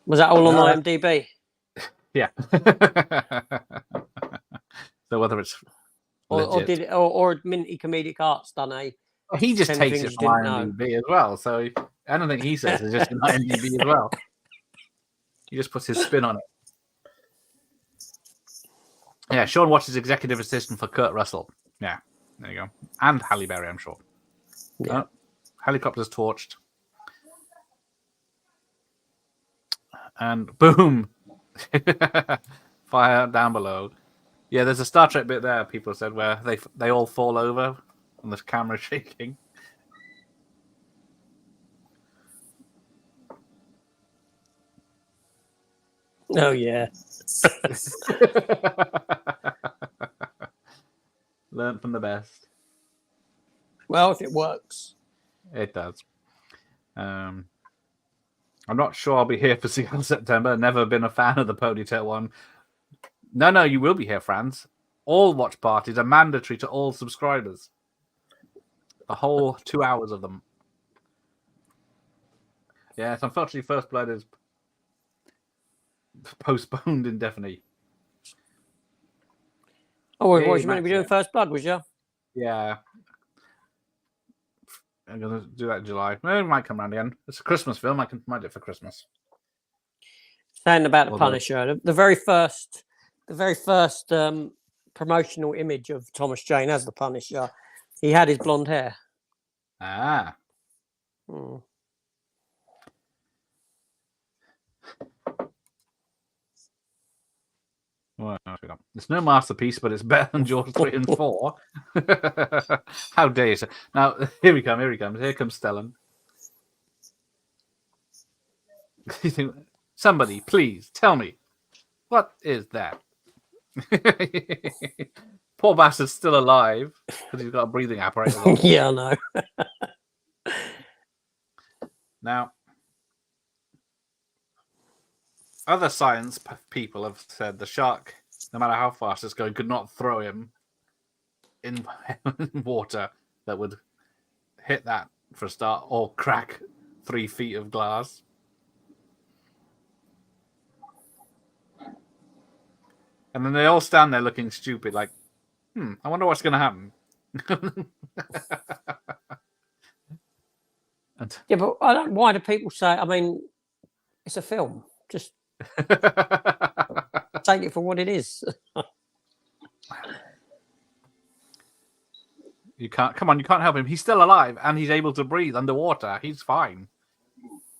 Was that all on IMDb? Yeah. So whether it's or Minty Comedic Arts done he just takes it from IMDb as well. So anything he says is just an IMDb as well. He just puts his spin on it. Yeah, Sean Watts is executive assistant for Kurt Russell. Yeah, there you go. And Halle Berry, I'm sure. Yeah. Helicopter's torched. And boom! Fire down below. Yeah, there's a Star Trek bit there, people said, where they all fall over and the camera's shaking. Oh yeah. Learn from the best. Well, if it works. It does. I'm not sure I'll be here for Seattle September. Never been a fan of the ponytail one. No, you will be here, Franz. All watch parties are mandatory to all subscribers. The whole 2 hours of them. Yes, unfortunately, First Blood is postponed indefinitely. Oh, what was you meant to be doing First Blood, was you? Yeah. I'm going to do that in July. Maybe it might come around again. It's a Christmas film. I might do it for Christmas. Saying about the Punisher, the very first promotional image of Thomas Jane as the Punisher, he had his blonde hair. Ah. Well, it's no masterpiece, but it's better than Jaws 3 and 4. How dare you? Now, here he comes. Here comes Stellan. Somebody, please, tell me. What is that? Poor bastard's still alive because he's got a breathing apparatus on. Yeah, I know. Now, other science people have said the shark, no matter how fast it's going, could not throw him in water that would hit that for a start or crack 3 feet of glass. And then they all stand there looking stupid, like, I wonder what's going to happen. Yeah, but why do people say, I mean, it's a film. Just take it for what it is. You can't help him. He's still alive and he's able to breathe underwater. He's fine.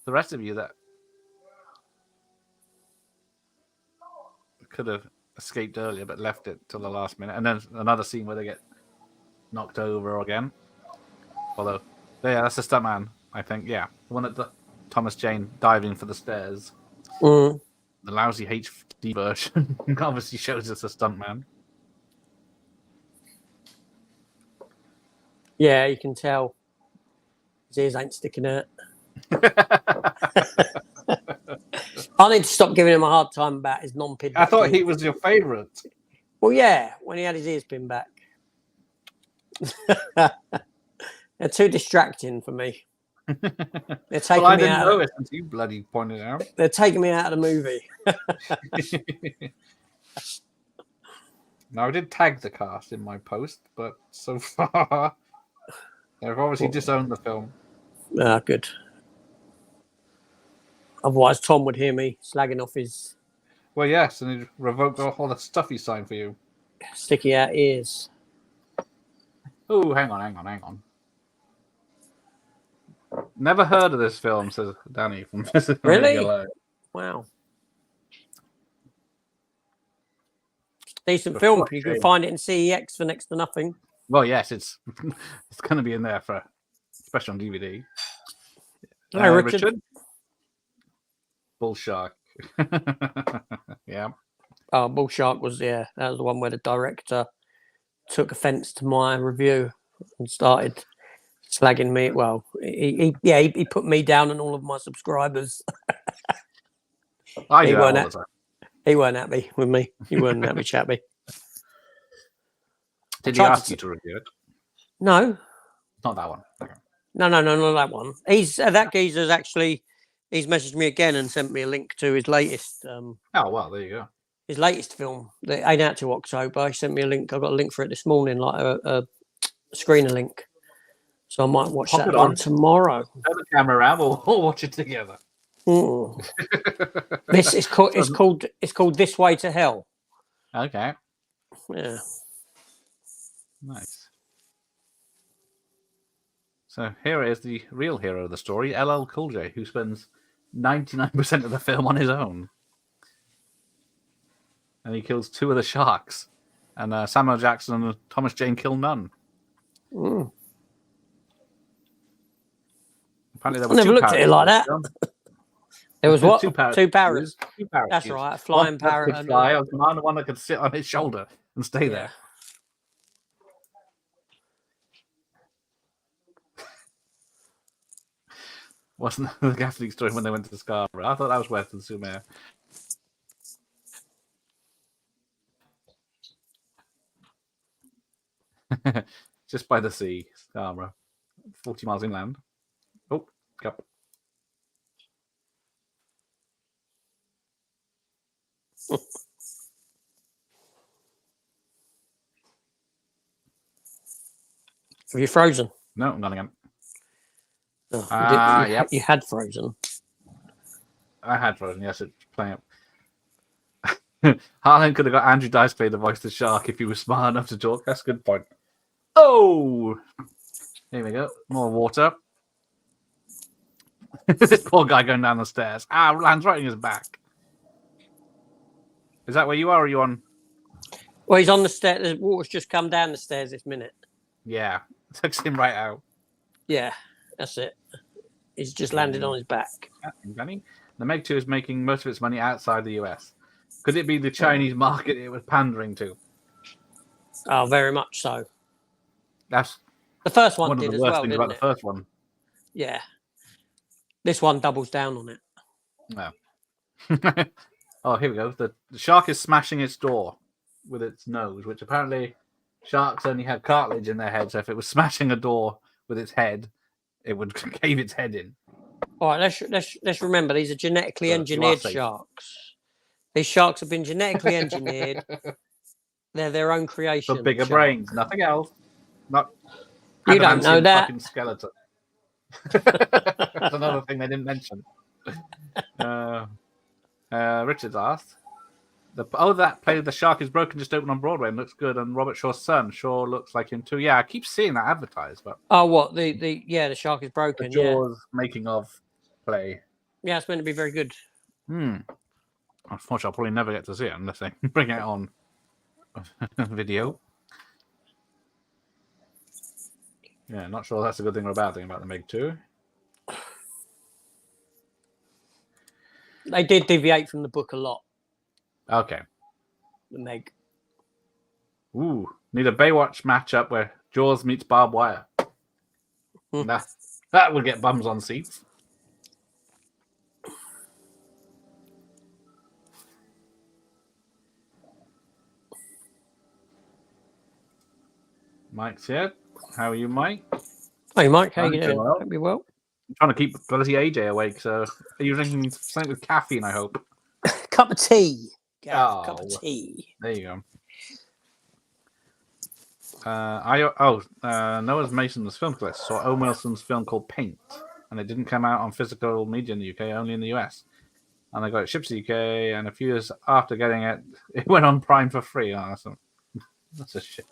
The rest of you that could have escaped earlier but left it till the last minute. And then another scene where they get knocked over again. Although, yeah, that's the stuntman, I think. Yeah, the one at the Thomas Jane diving for the stairs. The lousy HD version obviously shows us a stuntman. Yeah, you can tell his ears ain't sticking out. I need to stop giving him a hard time about his non-pid. I thought he was your favourite. Well, yeah, when he had his ears pinned back. They're too distracting for me. They're taking I me didn't out. know it until you bloody pointed it out. They're taking me out of the movie. Now, I did tag the cast in my post, but so far they've obviously disowned the film. Ah, good. Otherwise, Tom would hear me slagging off his... Well, yes, and he'd revoke all the stuff he signed for you. Sticky out ears. Oh, hang on. Never heard of this film, says Danny from Really? Wow. Decent film. You can find it in CEX for next to nothing. Well, yes, it's going to be in there for, especially on DVD. Hi, Richard. Bull Shark. Yeah. Oh, Bull Shark was, that was the one where the director took offence to my review and started slagging me. Well, he put me down and all of my subscribers. He weren't happy with me. He weren't happy, chappy. Did he ask you to review it? No. Not that one. Okay. No, not that one. That geezer's actually, he's messaged me again and sent me a link to his latest. Oh, well, there you go. His latest film that ain't out till October. He sent me a link. I got a link for it this morning, like a screener link. So I might watch that one tomorrow. Turn the camera around. We'll watch it together. This is called. It's called This Way to Hell. Okay. Yeah. Nice. So here is the real hero of the story, LL Cool J, who spends 99% of the film on his own. And he kills 2 of the sharks. And Samuel Jackson and Thomas Jane kill none. Apparently there were I never looked at it like that. There was what? Two parrots. Two parrots. Two parrots. That's right. A flying One parrot. could fly on command, and one that could sit on his shoulder and stay there. Wasn't the Catholic story when they went to Scarborough? I thought that was Western Sumer. Just by the sea, Scarborough. 40 miles inland. Oh, cup. Have you frozen? No, I'm gone again. Oh, you had frozen. I had frozen, yes, it's playing up. Harlan could have got Andrew Dice Clay to voice the shark if he was smart enough to talk. That's a good point. Oh! Here we go. More water. This poor guy going down the stairs. Land's right in his back. Is that where you are, or are you on? Well, he's on the stairs. The water's just come down the stairs this minute. Yeah. Takes him right out. Yeah, that's it. He's just landed on his back. Funny. The Meg 2 is making most of its money outside the US. Could it be the Chinese market it was pandering to? Oh, very much so. That's the first one of did the as worst well, things didn't about it? the first one. Yeah. This one doubles down on it. No. Oh, here we go. The shark is smashing its door with its nose, which apparently sharks only have cartilage in their head, so if it was smashing a door with its head, it would cave its head in. All right, let's remember these are genetically engineered sharks. These sharks have been genetically engineered. They're their own creation. For bigger brains, nothing else. Not you don't know that. Fucking skeleton. That's another thing they didn't mention. Richard's asked. That play The Shark is Broken just opened on Broadway and looks good, and Robert Shaw's son sure looks like him too. Yeah, I keep seeing that advertised, but what the Shark is Broken. The Jaws making of play. Yeah, it's meant to be very good. Unfortunately, I'll probably never get to see it unless they bring it on video. Yeah, not sure that's a good thing or a bad thing about the Meg 2. They did deviate from the book a lot. Okay. The Meg. Ooh, need a Baywatch matchup where Jaws meets barbed wire. That would get bums on seats. Mike's here. How are you, Mike? Hey, Mike. How you doing? Hope you're well. I'm trying to keep bloody AJ awake, so are you drinking something with caffeine, I hope? Cup of tea. Cup of tea. There you go. Noah's Mason's film collector saw Owen Wilson's film called Paint, and it didn't come out on physical media in the UK, only in the US. And they got it shipped to the UK, and a few years after getting it, it went on Prime for free. Oh, that's a shit.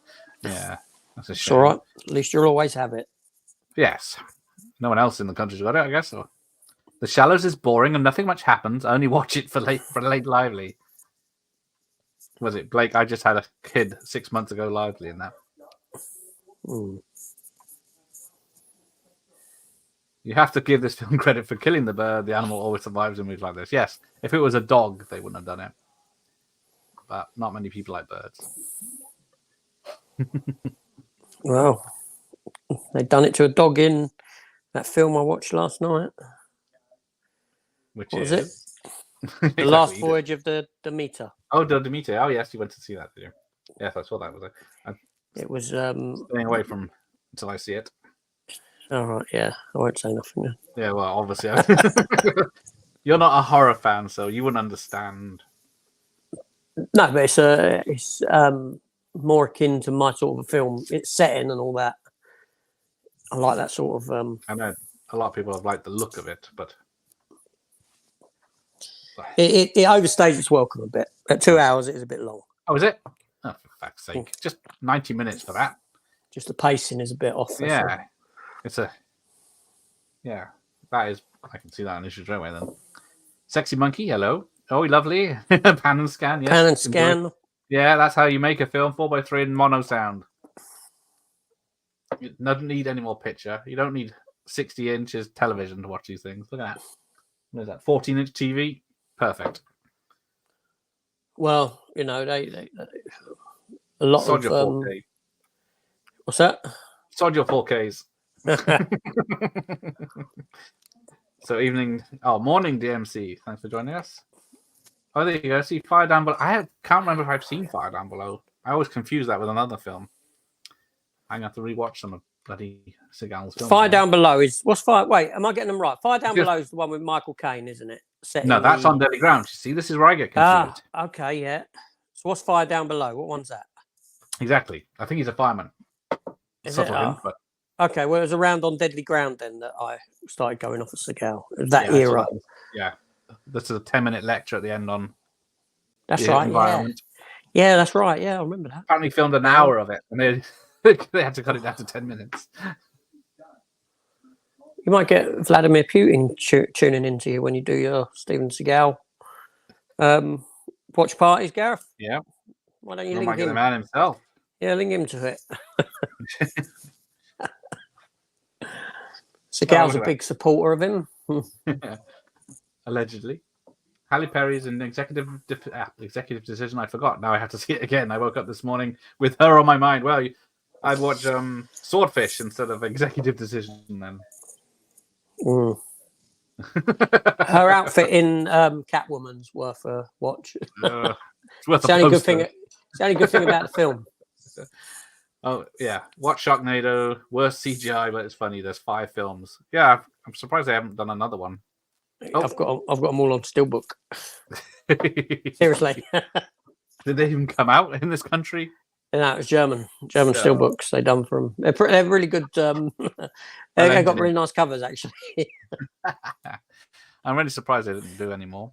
Yeah, that's a shame. It's all right. At least you'll always have it. Yes. No one else in the country's got it, I guess. Or... The Shallows is boring and nothing much happens. Only watch it for late lively. Was it Blake? I just had a kid 6 months ago lively in that. You have to give this film credit for killing the bird. The animal always survives in movies like this. Yes, if it was a dog, they wouldn't have done it. But not many people like birds. Well, they've done it to a dog in that film I watched last night. What was it? The Last Voyage of the Demeter. Oh, the Demeter. Oh, yes, you went to see that, did you? Yes, I saw that. It was staying away from until I see it. All right, yeah, I won't say nothing. Yeah, well, obviously, you're not a horror fan, so you wouldn't understand. No, but it's more akin to my sort of a film. It's setting and all that. I like that sort of. I know a lot of people have liked the look of it, but it overstays its welcome a bit. At 2 hours, it is a bit long. Oh, is it? Oh, for fuck's sake! Just 90 minutes for that. Just the pacing is a bit off. Yeah, that is. I can see that on issue straight away. Then, Sexy Monkey, hello. Oh, lovely. Pan and scan. Yes. Pan and scan. Yeah, that's how you make a film 4:3 in mono sound. You don't need any more picture. You don't need 60 inches television to watch these things. Look at that. what is that? 14-inch TV, perfect. Well, you know, they a lot Sod of your 4K. What's that? Sod your 4Ks. So morning DMC. Thanks for joining us. Oh, there you go. See Fire Down Below. Can't remember if I've seen Fire Down Below. I always confuse that with another film. I'm gonna have to rewatch some of bloody Seagal's films. Fire Down Below is what's Fire? Wait, am I getting them right? Fire Down Below is the one with Michael Caine, isn't it? No, that's on Deadly Ground. You see, this is where I get confused. Okay, yeah. So what's Fire Down Below? What one's that? Exactly. I think he's a fireman. Subtle hint, but okay. Well, it was around on Deadly Ground then that I started going off of Seagal. That era. Yeah. This is a 10-minute lecture at the end on. That's right. Environment. Yeah, that's right. Yeah, I remember that. Apparently filmed an hour of it, and they had to cut it down to 10 minutes. You might get Vladimir Putin tuning into you when you do your Steven Seagal watch parties, Gareth. Yeah. Why don't you link him? The man himself. Yeah, link him to it. Seagal's a big supporter of him. Allegedly. Halle Berry's an executive decision. I forgot. Now I have to see it again. I woke up this morning with her on my mind. Well, I'd watch Swordfish instead of Executive Decision then. Mm. Her outfit in Catwoman's worth a watch. It's worth it's the only good thing. It's the only good thing about the film. Oh yeah, watch Sharknado. Worst CGI, but it's funny. There's 5 films. Yeah, I'm surprised they haven't done another one. Oh. I've got them all on Steelbook. Seriously. Did they even come out in this country? No, it was German Steelbooks they done for them. They're really good. They got really nice covers, actually. I'm really surprised they didn't do any more.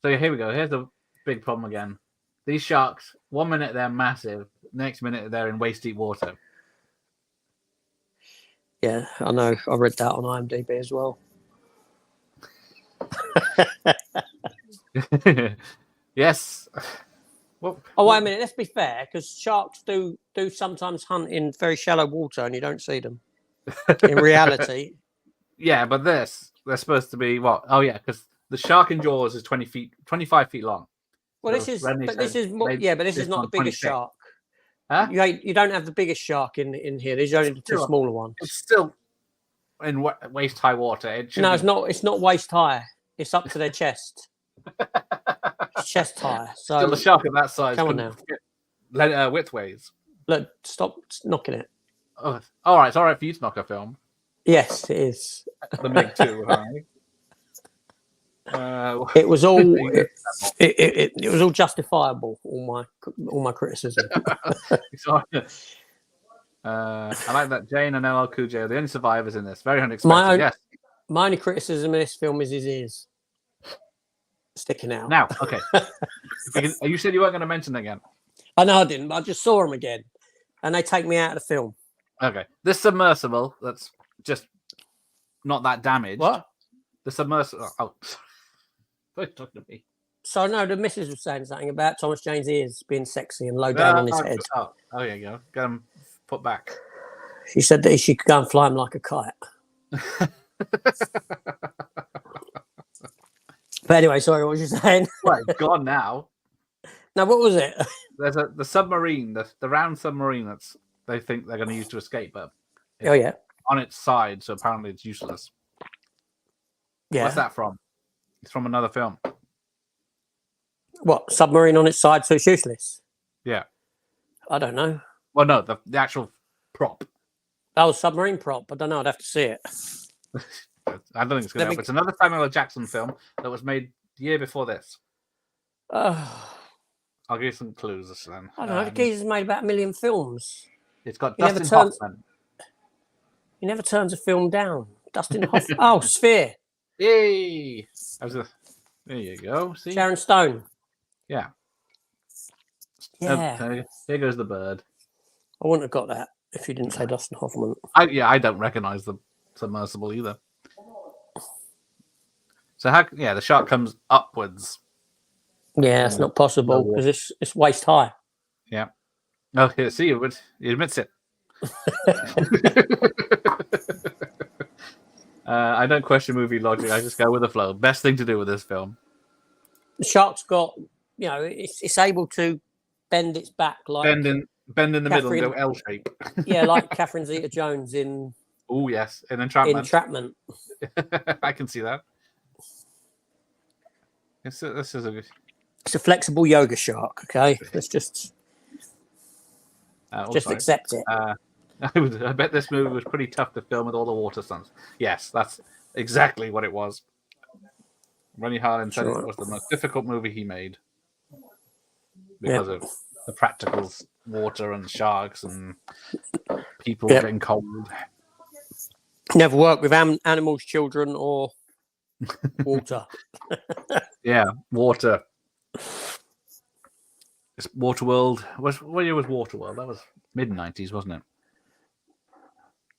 So here we go. Here's the big problem again. These sharks, 1 minute they're massive, next minute they're in waist-deep water. Yeah, I know. I read that on IMDb as well. Yes. Well, wait a minute. Let's be fair, because sharks do sometimes hunt in very shallow water, and you don't see them in reality. Yeah, but they're supposed to be what? Oh yeah, because the shark in Jaws is 25 feet long. Well, so this is not the biggest shark. Huh? You don't have the biggest shark in here. There's only the 2 smaller ones. It's still in waist high water. No, it's not. It's not waist high. It's up to their chest. It's chest high. So still, the shark of that size. Come on now. Widthways. Look, stop knocking it. Oh, all right. It's all right for you to knock a film. Yes, it is. The Meg 2, huh? It was all it was all justifiable. All my criticism. I like that Jane and LL Cool J are the only survivors in this. Very unexpected. My only criticism of this film is his ears sticking out. Now, okay. You said you weren't going to mention it again. I know I didn't, but I just saw them again, and they take me out of the film. Okay, this submersible that's just not that damaged. What? The submersible. Oh, don't talk to me. So no, the missus was saying something about Thomas Jane's ears being sexy and low down on his head. Oh, there you go. Get them put back. She said that she could go and fly him like a kite. But anyway, sorry, what was you saying? Well, it's gone now. Now, what was it? There's the submarine, the round submarine that's they think they're going to use to escape, but on its side, so apparently it's useless. Yeah. What's that from? It's from another film. What, submarine on its side, so it's useless? Yeah. I don't know. Well, no, the actual prop. Oh, submarine prop. I don't know. I'd have to see it. I don't think it's going to help. It's another Samuel L. Jackson film that was made the year before this. I'll give you some clues then. I don't know. The geezer's made about 1 million films. It's got Dustin Hoffman. He never turns a film down. Dustin Hoffman. Oh, Sphere. Yay! There you go. See? Sharon Stone. Yeah. Yeah. Here goes the bird. I wouldn't have got that if you didn't say Dustin Hoffman. I don't recognize the submersible either. So the shark comes upwards. Yeah, it's not possible because it's waist high. Yeah. Oh, here, see, he admits it. I don't question movie logic. I just go with the flow. Best thing to do with this film. The shark's got, it's able to bend its back like Bend in the middle and go L shape. Yeah, like Catherine Zeta-Jones in. Oh yes, in Entrapment. I can see that. This is a. It's a flexible yoga shark. Okay, let's just accept it. I bet this movie was pretty tough to film with all the water stunts. Yes, that's exactly what it was. Rennie Harlin said it was the most difficult movie he made because of the practicals, water and sharks and people getting cold. Never worked with animals, children, or water. Yeah, water. It's Waterworld. What year was Waterworld? That was mid-90s, wasn't it?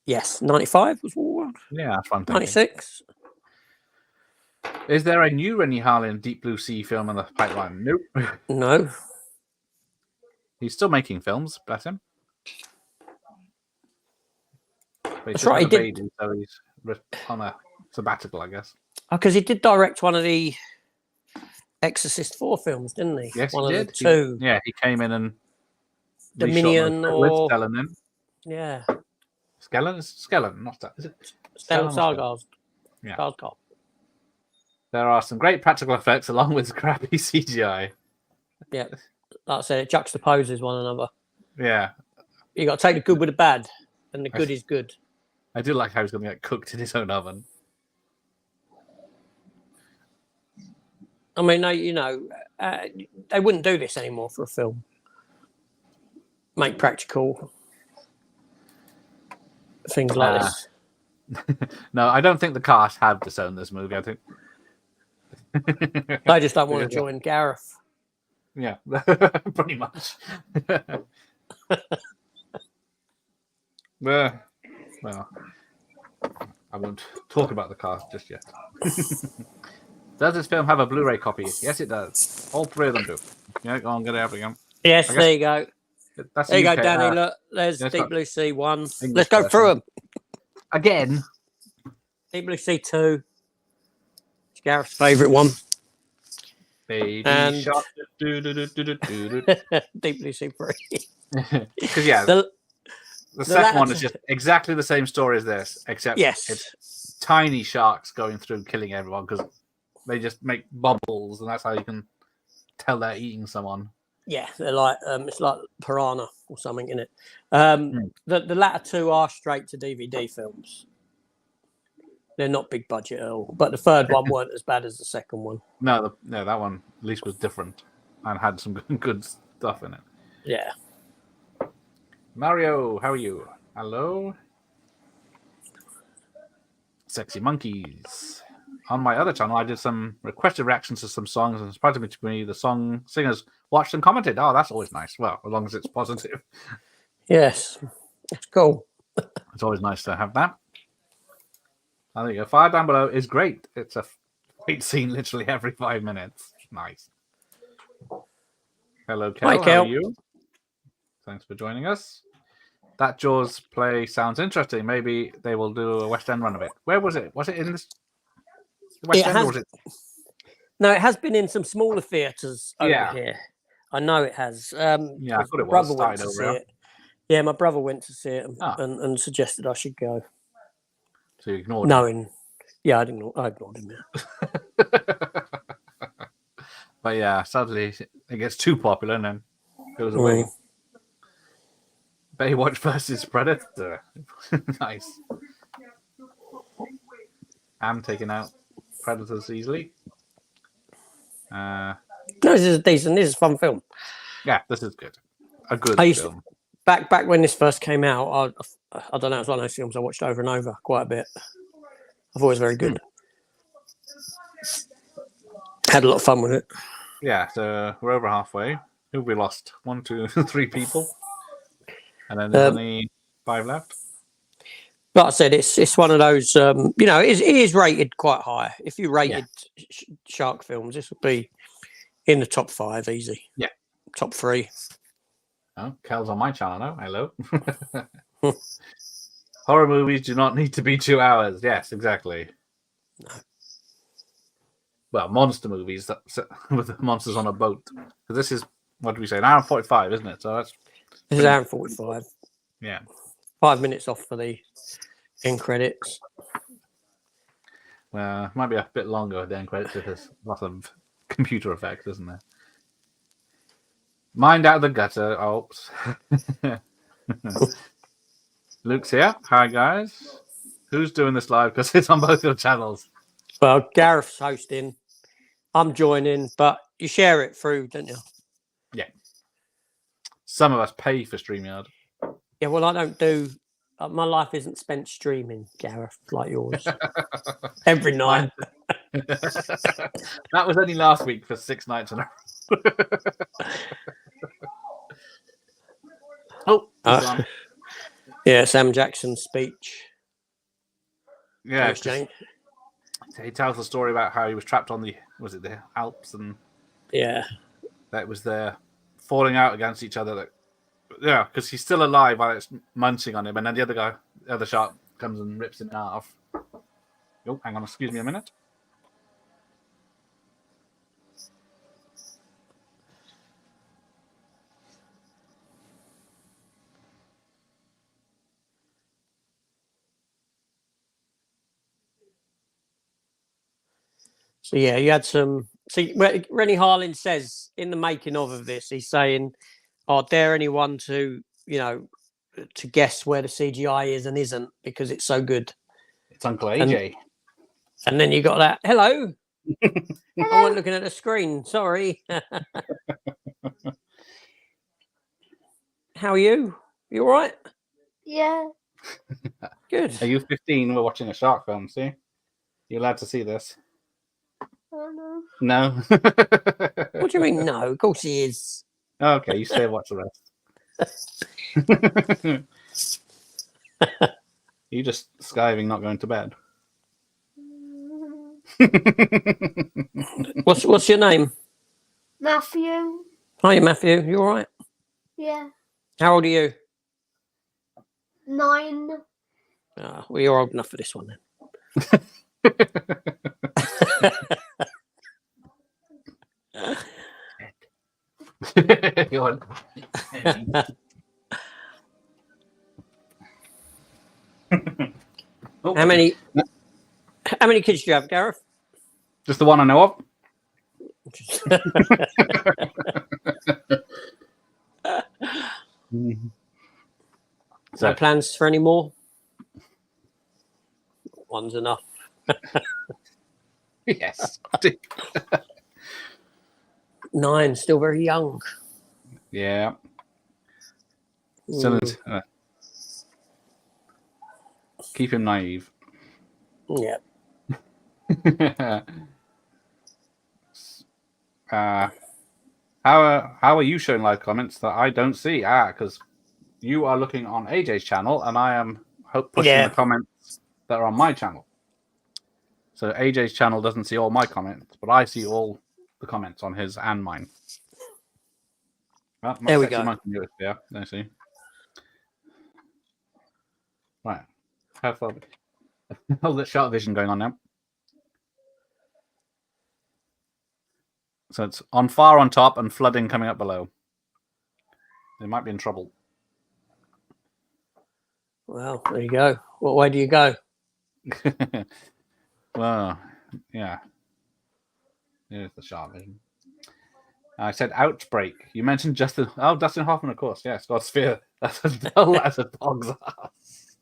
Yes, 95 was Waterworld. Yeah, that's one thing. 96. Is there a new Rennie Harlin Deep Blue Sea film in the pipeline? Nope. No. He's still making films, bless him. That's right, he did. Baby, so he's on a sabbatical, I guess. Because he did direct one of the Exorcist 4 films, didn't he? Yes, one he of did. The two. He came in and Dominion or Skellen in. Yeah. Skellen, not that. Is it Stellan Skarsgård. Yeah. Skarsgård. There are some great practical effects along with crappy CGI. Yeah, like I said, it juxtaposes one another. Yeah. You got to take the good with the bad, and the good is good. I do like how he's going to get cooked in his own oven. I mean, they wouldn't do this anymore for a film. Make practical things like this. No, I don't think the cast have disowned this movie. I think they just don't want to join Gareth. Yeah, pretty much. Well, I won't talk about the cast just yet. Does this film have a Blu-ray copy? Yes, it does. All three of them do. Yeah, go on, get it out again. Yes, there you go. That's there you go, Danny. Look, there's Deep Blue Sea 1. English Let's go through them. Again. Deep Blue Sea 2. It's Gareth's favourite one. Baby and shark. Deep Blue Sea 3. Because, the second one is just exactly the same story as this, except it's tiny sharks going through killing everyone because they just make bubbles, and that's how you can tell they're eating someone. Yeah, they're like it's like piranha or something in it. The latter two are straight to DVD films. They're not big budget at all, but the third one weren't as bad as the second one. No, that one at least was different and had some good stuff in it. Yeah. Mario, how are you? Hello. Sexy Monkeys. On my other channel, I did some requested reactions to some songs, and surprisingly to me, the song singers watched and commented. Oh, that's always nice. Well, as long as it's positive. Yes, it's cool. It's always nice to have that. I think a Fire Down Below is great. It's a great scene literally every 5 minutes. Nice. Hello, Kel. Hi, Kel. How are you? Thanks for joining us. That Jaws play sounds interesting. Maybe they will do a West End run of it. Where was it? Was it in this West End? Or was it? No, it has been in some smaller theatres over here. I know it has. I thought it was. Went to see it. Yeah, my brother went to see it and suggested I should go. So you ignored him? I ignored him. Yeah. But yeah, sadly, it gets too popular and then goes away. Baywatch versus Predator. Nice. I'm taking out Predators easily. No, this is decent. This is a fun film. Yeah, this is good. A good film. Back when this first came out, I don't know, it's one of those films I watched over and over quite a bit. I thought it was very good. Had a lot of fun with it. Yeah, so we're over halfway. Who have we lost? 1, 2, 3 people. And then there's only 5 left. Like I said, it's one of those, it is rated quite high. If you rated shark films, this would be in the top 5 easy. Yeah. Top 3. Oh, Kel's on my channel now. Hello. Horror movies do not need to be 2 hours. Yes, exactly. No. Well, monster movies with the monsters on a boat. So this is, what do we say, an hour and 45, isn't it? So that's This is hour and 45. Yeah. 5 minutes off for the end credits. Well, it might be a bit longer at the end credits if there's lots of computer effects, isn't there? Mind out of the gutter. Oops. Luke's here. Hi, guys. Who's doing this live? Because it's on both your channels. Well, Gareth's hosting. I'm joining, but you share it through, don't you? Yeah. Some of us pay for StreamYard. Yeah, well, I don't do. My life isn't spent streaming, Gareth, like yours. Every night. That was only last week for 6 nights in a row. Oh, yeah, Sam Jackson's speech. Yeah, he tells the story about how he was trapped on the Alps, and that was there falling out against each other. Yeah, because he's still alive while it's munching on him, and then the other shark comes and rips him in half. Oh, hang on, excuse me a minute. So yeah, you had some. See, Rennie Harlin says in the making of this, he's saying, "Oh, dare anyone to to guess where the CGI is and isn't because it's so good." It's Uncle AJ. And then you got that. Hello. I wasn't looking at the screen. Sorry. How are you? You all right? Yeah. Good. Are you 15? We're watching a shark film, see? You're allowed to see this. Oh, No? What do you mean, no? Of course he is. Okay, you stay and watch the rest. You just skiving, not going to bed. What's your name? Matthew. Hi, Matthew. You all right? Yeah. How old are you? 9. Well, you're old enough for this one then. How many kids do you have, Gareth? Just the one I know of. No plans for any more? One's enough. Yes. 9, still very young. Yeah. Still keep him naive. Yeah. How are you showing live comments that I don't see? Because you are looking on AJ's channel, and I am pushing the comments that are on my channel. So AJ's channel doesn't see all my comments, but I see all the comments on his and mine. Well, there we go. Yeah, I see. Right. How far? Oh, the shark vision going on now. So it's far on top and flooding coming up below. They might be in trouble. Well, there you go. What way do you go? Well, yeah. Here's the shark vision. I said outbreak. You mentioned Dustin Hoffman, of course. Yes, God's Sphere. That's as dull as a dog's ass.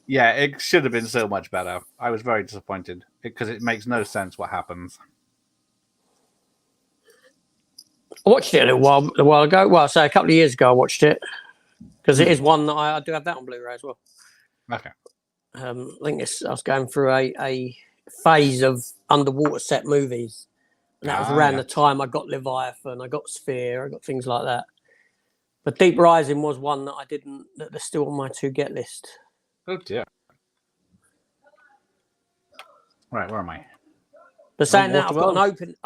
Yeah, it should have been so much better. I was very disappointed because it makes no sense what happens. I watched it a while ago. Well, say a couple of years ago, I watched it because it is one that I do have that on Blu-ray as well. Okay. I think I was going through a phase of underwater set movies, and that was around the time I got Leviathan, I got Sphere, I got things like that. But Deep Rising was one that I didn't. That they're still on my to get list. Oh dear. Right, where am I? But saying that, I've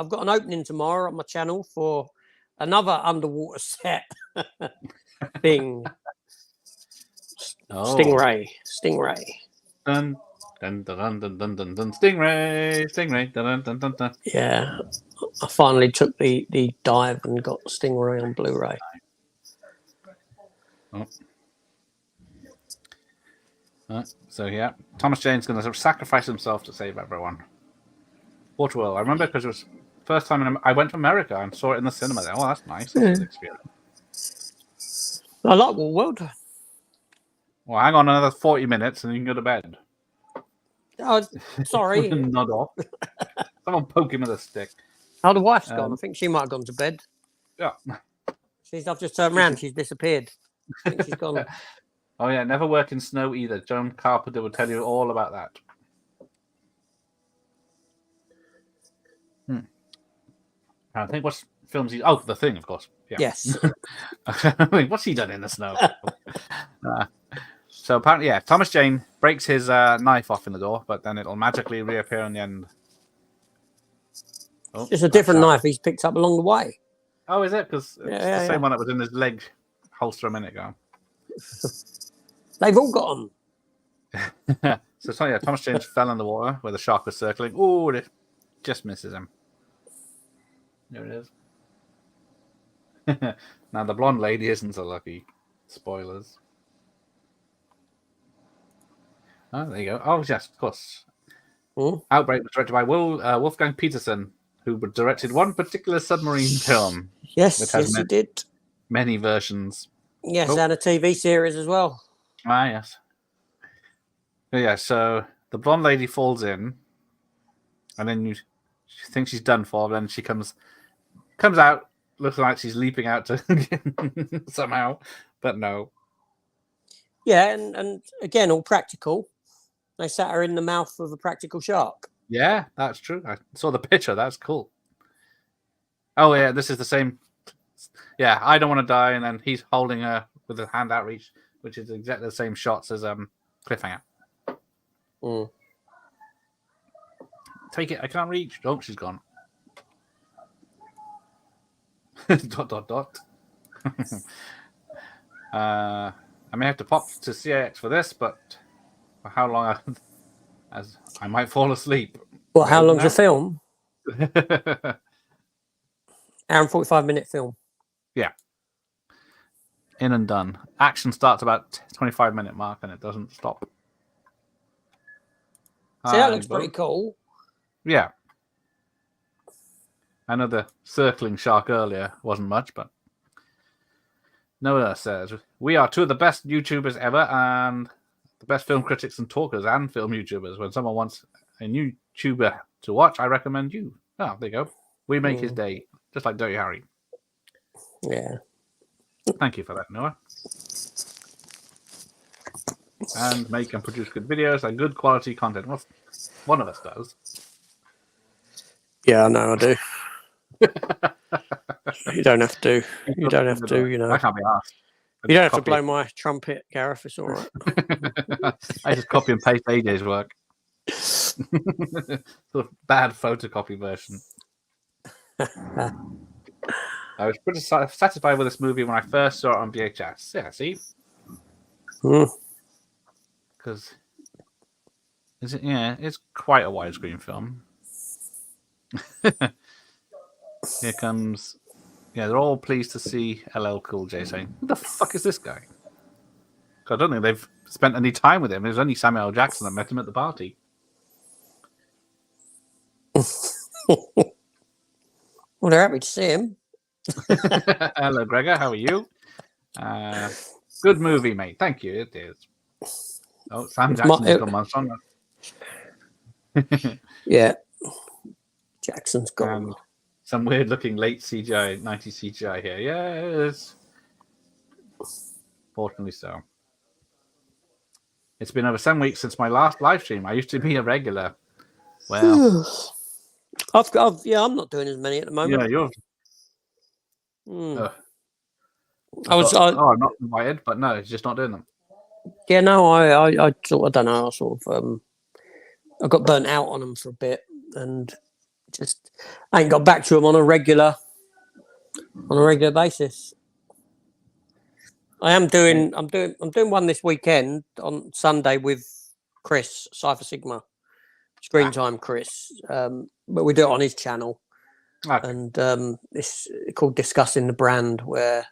got an opening tomorrow on my channel for another underwater set thing. Oh. Stingray. Dun, dun, dun, dun, dun, dun, dun. Stingray. Dun, dun, dun, dun. Yeah, I finally took the dive and got Stingray on Blu-ray. Oh. So yeah, Thomas Jane's going to sacrifice himself to save everyone. Waterworld. I remember because it was first time I went to America and saw it in the cinema there. Oh, that's nice. That's a good experience. I like Waterworld. Well, hang on another 40 minutes and you can go to bed. Oh, sorry. Nod off. Someone poke him with a stick. Oh, the wife's gone. I think she might have gone to bed. Yeah. I've just turned around. She's disappeared. I think she's gone. Oh yeah, never work in snow either. John Carpenter will tell you all about that. I think what's films he? Oh, The Thing, of course. Yeah. Yes. I mean, what's he done in the snow? So apparently, yeah, Thomas Jane breaks his knife off in the door, but then it'll magically reappear on the end. Oh, It's a different knife he's picked up along the way. Oh, is it? Because it's the same one that was in his leg holster a minute ago. They've all got them. So yeah, Thomas Jane fell in the water where the shark was circling. Oh, it just misses him. There it is. Now the blonde lady isn't so lucky. Spoilers. Oh, there you go. Oh, yes, of course. Outbreak was directed by Wolfgang Peterson, who directed one particular submarine film. Yes, he did. Many versions. Yes, and a TV series as well. Ah, yes. Yeah, so the blonde lady falls in, and then you think she's done for, but then she comes out, looking like she's leaping out to somehow, but no. Yeah, and again, all practical. They sat her in the mouth of a practical shark. Yeah, that's true. I saw the picture. That's cool. Oh, yeah, this is the same. Yeah, I don't want to die, and then he's holding her with a hand outreach, which is exactly the same shots as Cliffhanger. Take it. I can't reach. Oh, she's gone. .. I may have to pop to CIX for this, but for how long? As I might fall asleep. Well, how long's the film? Hour and 45-minute film. Yeah. In and done. Action starts about 25-minute mark and it doesn't stop. See, that looks pretty cool. Yeah. I know the circling shark earlier wasn't much, but Noah says, we are two of the best YouTubers ever and the best film critics and talkers and film YouTubers. When someone wants a new YouTuber to watch, I recommend you. Oh, there you go. We make his day, just like Dirty Harry. Yeah. Thank you for that, Noah. And make and produce good videos and good quality content. Well, one of us does. Yeah, I know I do. You don't have to. You don't have to, you know. I can't be asked. You don't have to blow my trumpet, Gareth. It's all right. I just copy and paste AJ's work. Sort of bad photocopy version. I was pretty satisfied with this movie when I first saw it on VHS. Yeah, see? Because it's quite a widescreen film. Here comes... Yeah, they're all pleased to see LL Cool J saying, who the fuck is this guy? I don't think they've spent any time with him. It was only Samuel L. Jackson that met him at the party. Well, they're happy to see him. Hello, Gregor. How are you? Good movie, mate. Thank you. It is. Oh, Sam Jackson's gone months on. Yeah. Jackson's gone. Some weird-looking late CGI, 90s CGI here. Yes. Fortunately so. It's been over 7 weeks since my last live stream. I used to be a regular. Well, I'm not doing as many at the moment. Yeah, you're. I'm not invited, but no, it's just not doing them. Yeah, no, I don't know. I sort of, I got burnt out on them for a bit, and just I ain't got back to them on a regular basis. I am doing. I'm doing one this weekend on Sunday with Chris Cypher Sigma. Screen time, Chris. But we do it on his channel, and it's called Discussing the Brand, where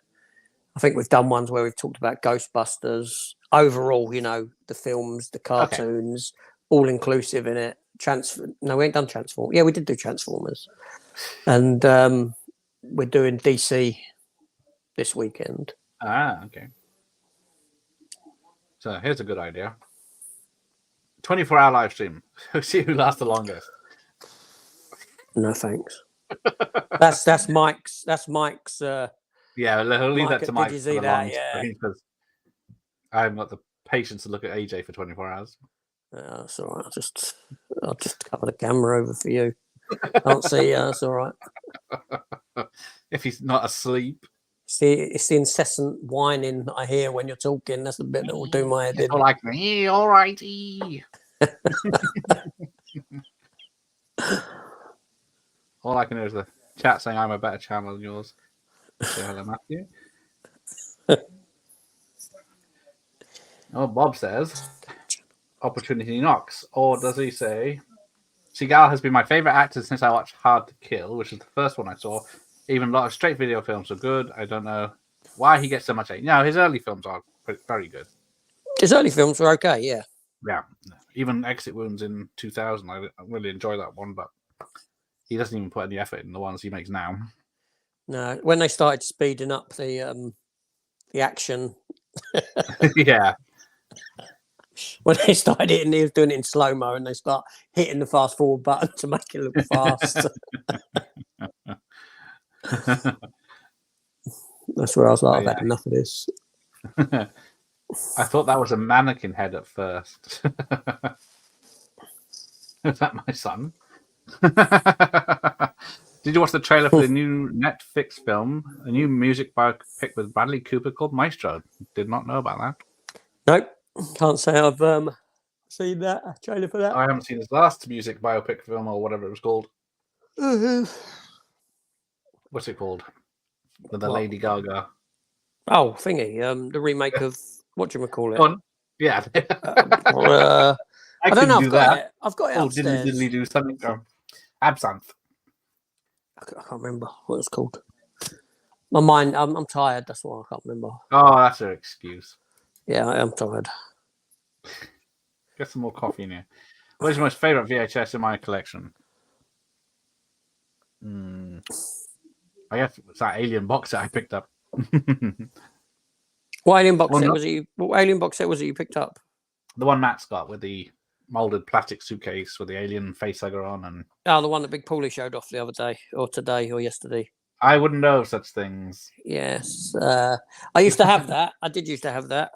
I think we've done ones where we've talked about Ghostbusters overall. You know, the films, the cartoons, all inclusive in it. No, we ain't done Transformers. Yeah, we did do Transformers, and we're doing DC this weekend. Okay. So here's a good idea. 24-hour live stream. See who lasts the longest. No thanks. That's Mike's. Yeah, he'll leave that to Mike. Did you see that? Yeah. Because I haven't got the patience to look at AJ for 24 hours. That's all right. I'll just cover the camera over for you. Can't see. That's all right. If he's not asleep. It's the incessant whining that I hear when you're talking. That's the bit that will do my head in. Like me, all righty. All I can hear is the chat saying I'm a better channel than yours. Say hello, Matthew. Oh, Bob says opportunity knocks, or does he say Seagal has been my favorite actor since I watched Hard to Kill, which is the first one I saw. Even a lot of straight video films are good. I don't know why he gets so much hate. No, his early films are very good. His early films were okay, yeah. Yeah. Even Exit Wounds in 2000, I really enjoy that one, but he doesn't even put any effort in the ones he makes now. No, when they started speeding up the action. Yeah. When they started hitting, he was doing it in slow-mo, and they start hitting the fast-forward button to make it look fast. That's where I was like, I've had enough of this. I thought that was a mannequin head at first. Is that my son? Did you watch the trailer for the new Netflix film, a new music biopic with Bradley Cooper called Maestro? Did not know about that. Nope, can't say I've seen that trailer for that. I haven't seen his last music biopic film or whatever it was called. What's it called? With the Lady Gaga. Oh, thingy. The remake of whatchamacallit. Fun. Yeah. I don't know. I've got it upstairs. Diddly do something. Absinthe. I can't remember what it's called. My mind. I'm tired. That's why I can't remember. Oh, that's an excuse. Yeah, I am tired. Get some more coffee in here. What is your most favorite VHS in my collection? I guess it's that Alien box set I picked up. What Alien box set was it? What Alien box set was it you picked up? The one Matt's got with the molded plastic suitcase with the alien facehugger on, and the one that Big Paulie showed off the other day, or today, or yesterday. I wouldn't know of such things. Yes, I used to have that. I did used to have that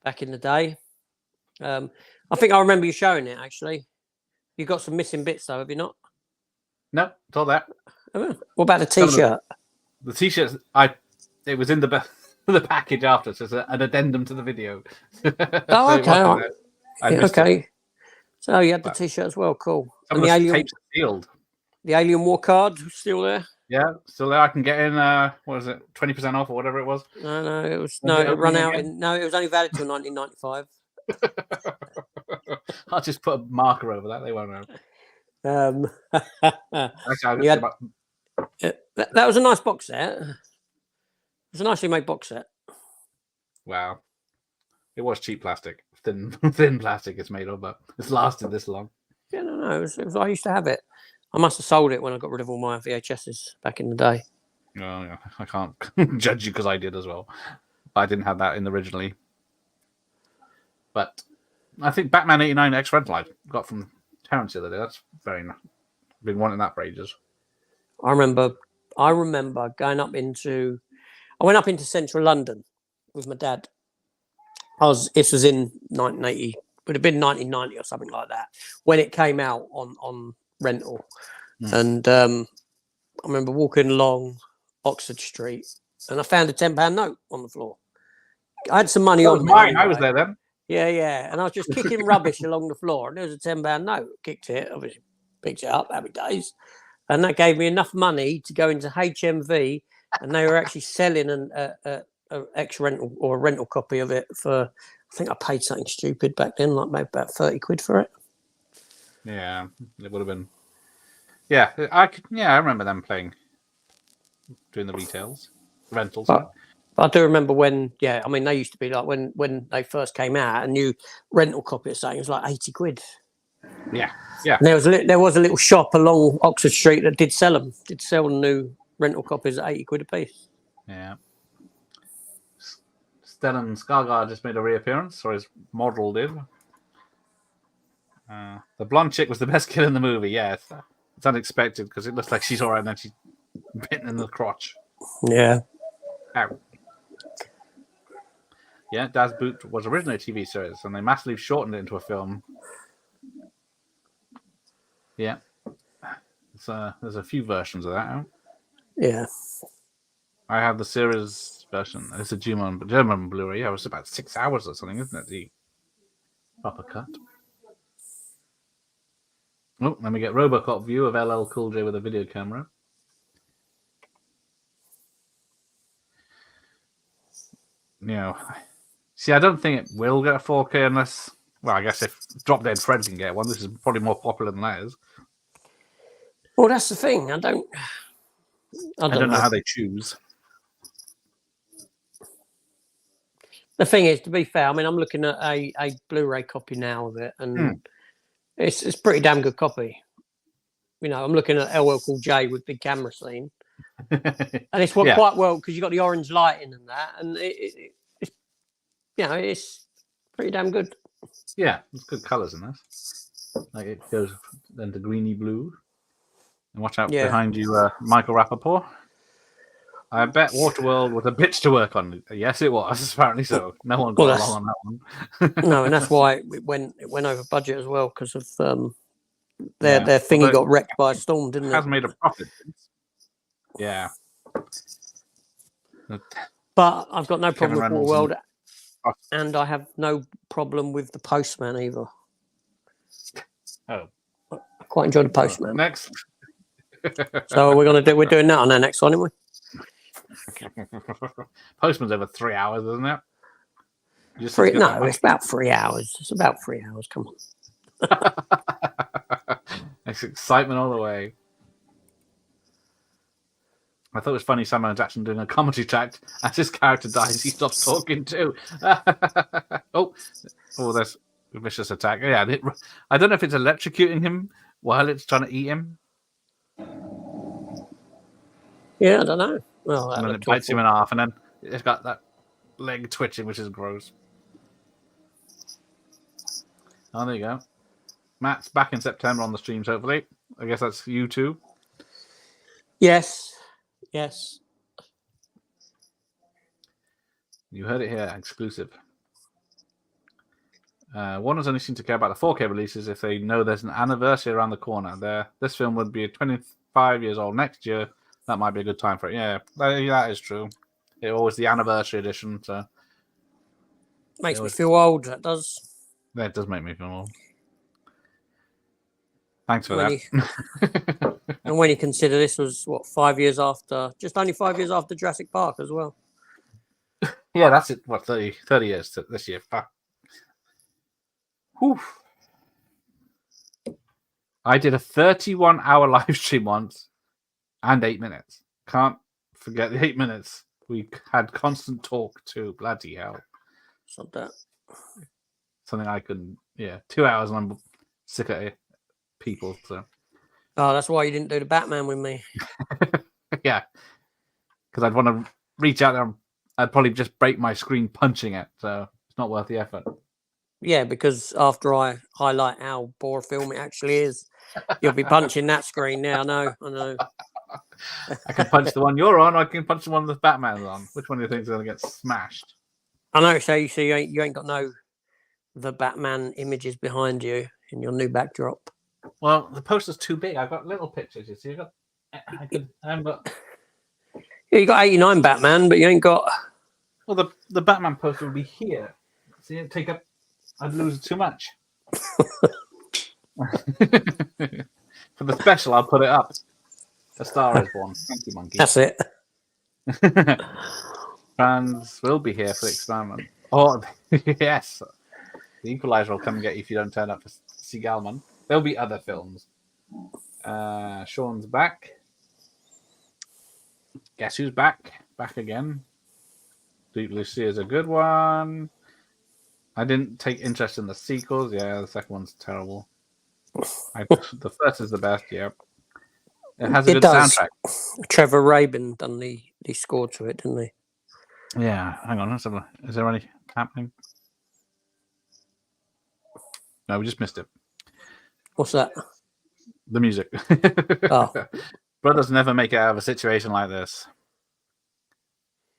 back in the day. I think I remember you showing it. Actually, you got some missing bits though, have you not? No, it's all that. What about the T-shirt? The T-shirts, it was in the package after, so it's an addendum to the video. Oh, okay. Okay. So you had the T-shirt as well. Cool. Some and the Alien sealed. The Alien War card still there. Yeah, still there. I can get in. What is it? 20% off or whatever it was. No, it was it run out in. No, it was only valid till 1995. I'll just put a marker over that. They won't know. That was a nice box set. It was a nicely made box set. Wow. It was cheap plastic. Thin plastic it's made of, but it's lasted this long. Yeah, no. It was, I used to have it. I must have sold it when I got rid of all my VHSs back in the day. Oh, yeah. I can't judge you because I did as well. I didn't have that in originally. But I think Batman 89 X Rental I got from Terrence the other day. That's very nice. Been wanting that for ages. I remember going up into... I went up into central London with my dad. This was in 1980. Would have been 1990 or something like that when it came out on rental. And I remember walking along Oxford Street and I found a £10 note on the floor. I had some money on mine. Anyway. I was there then. Yeah. And I was just kicking rubbish along the floor and there was a £10 note. Kicked it, obviously picked it up, happy days. And that gave me enough money to go into HMV and they were actually selling a ex rental or a rental copy of it for. I think I paid something stupid back then, like maybe about 30 quid for it. Yeah, it would have been. Yeah, I remember them doing the rentals. But I do remember when, I mean, they used to be like when they first came out, a new rental copy of something was like 80 quid. Yeah. And there was a little shop along Oxford Street that did sell new rental copies at 80 quid a piece. Yeah. Stellan Skarsgård just made a reappearance, or his model did. The blonde chick was the best kill in the movie. Yeah, it's unexpected because it looks like she's alright, and then she's bitten in the crotch. Yeah. Ow. Yeah, Das Boot was originally a TV series, and they massively shortened it into a film. Yeah. There's a few versions of that out. Yeah. I have the series version. It's a German Blu-ray. Yeah, it was about 6 hours or something, isn't it? The proper cut. Oh, let me get Robocop view of LL Cool J with a video camera. See, I don't think it will get a 4K unless, well, I guess if Drop Dead Fred can get one, this is probably more popular than that is. Well, that's the thing. I don't know how they choose. The thing is, to be fair, I mean, I'm looking at a Blu-ray copy now of it, and it's pretty damn good copy. I'm looking at LL Cool J with big camera scene, and it's quite well because you got the orange lighting and that, and it's pretty damn good. Yeah, it's good colours in this. Like it goes then to greeny blue. And watch out behind you, Michael Rappaport. I bet Waterworld was a bitch to work on. Yes, it was. Apparently so. No one got along on that one. No, and that's why it went over budget as well because of their thingy got wrecked by a storm, didn't it? It has made a profit. Yeah. But I've got no problem with Waterworld, and I have no problem with The Postman either. Oh. I quite enjoy The Postman. Next. So we're doing that on our next one, aren't we? Postman's over 3 hours, isn't it? It's about 3 hours. It's about 3 hours. Come on. It's excitement all the way. I thought it was funny Samuel L. Jackson doing a comedy track. As his character dies, he stops talking too. Oh, there's a vicious attack. Yeah, I don't know if it's electrocuting him while it's trying to eat him. Yeah, I don't know. Well, and then it bites him in half, and then it's got that leg twitching, which is gross. Oh, there you go. Matt's back in September on the streams, hopefully. I guess that's you too. Yes. You heard it here, exclusive. Warner's only seem to care about the 4K releases if they know there's an anniversary around the corner. This film would be 25 years old next year. That might be a good time for it. Yeah, that is true. It was the anniversary edition, so makes me feel old. That does. That does make me feel old. Thanks for that. And when you consider this was just only 5 years after Jurassic Park as well. Yeah, that's it. 30 years this year. Whew. I did a 31-hour live stream once and 8 minutes. Can't forget the 8 minutes. We had constant talk too. Bloody hell. Something I couldn't. Yeah, 2 hours and I'm sick of it. People. So. Oh, that's why you didn't do the Batman with me. Yeah, because I'd want to reach out there. And I'd probably just break my screen punching it, so it's not worth the effort. Yeah, because after I highlight how poor a film it actually is, you'll be punching that screen now. I know. I can punch the one you're on, or I can punch the one that Batman's on. Which one do you think is going to get smashed? I know. So you see, you ain't got the Batman images behind you in your new backdrop. Well, the poster's too big. I've got little pictures. You see, You got 89 Batman, but you ain't got. Well, the Batman poster would be here. See, it'd take up. I'd lose too much. For the special, I'll put it up. A Star is Born. Thank you, monkey. That's it. Fans will be here for the experiment. Oh, yes. The Equalizer will come and get you if you don't turn up for Seagalman. There'll be other films. Sean's back. Guess who's back? Back again. Deep Blue Sea is a good one. I didn't take interest in the sequels. Yeah, the second one's terrible. The first is the best. Yeah, it has a good soundtrack. Trevor Rabin done the score to it, didn't he? Yeah, hang on. Is there any happening? No, we just missed it. What's that? The music. Oh. Brothers never make it out of a situation like this.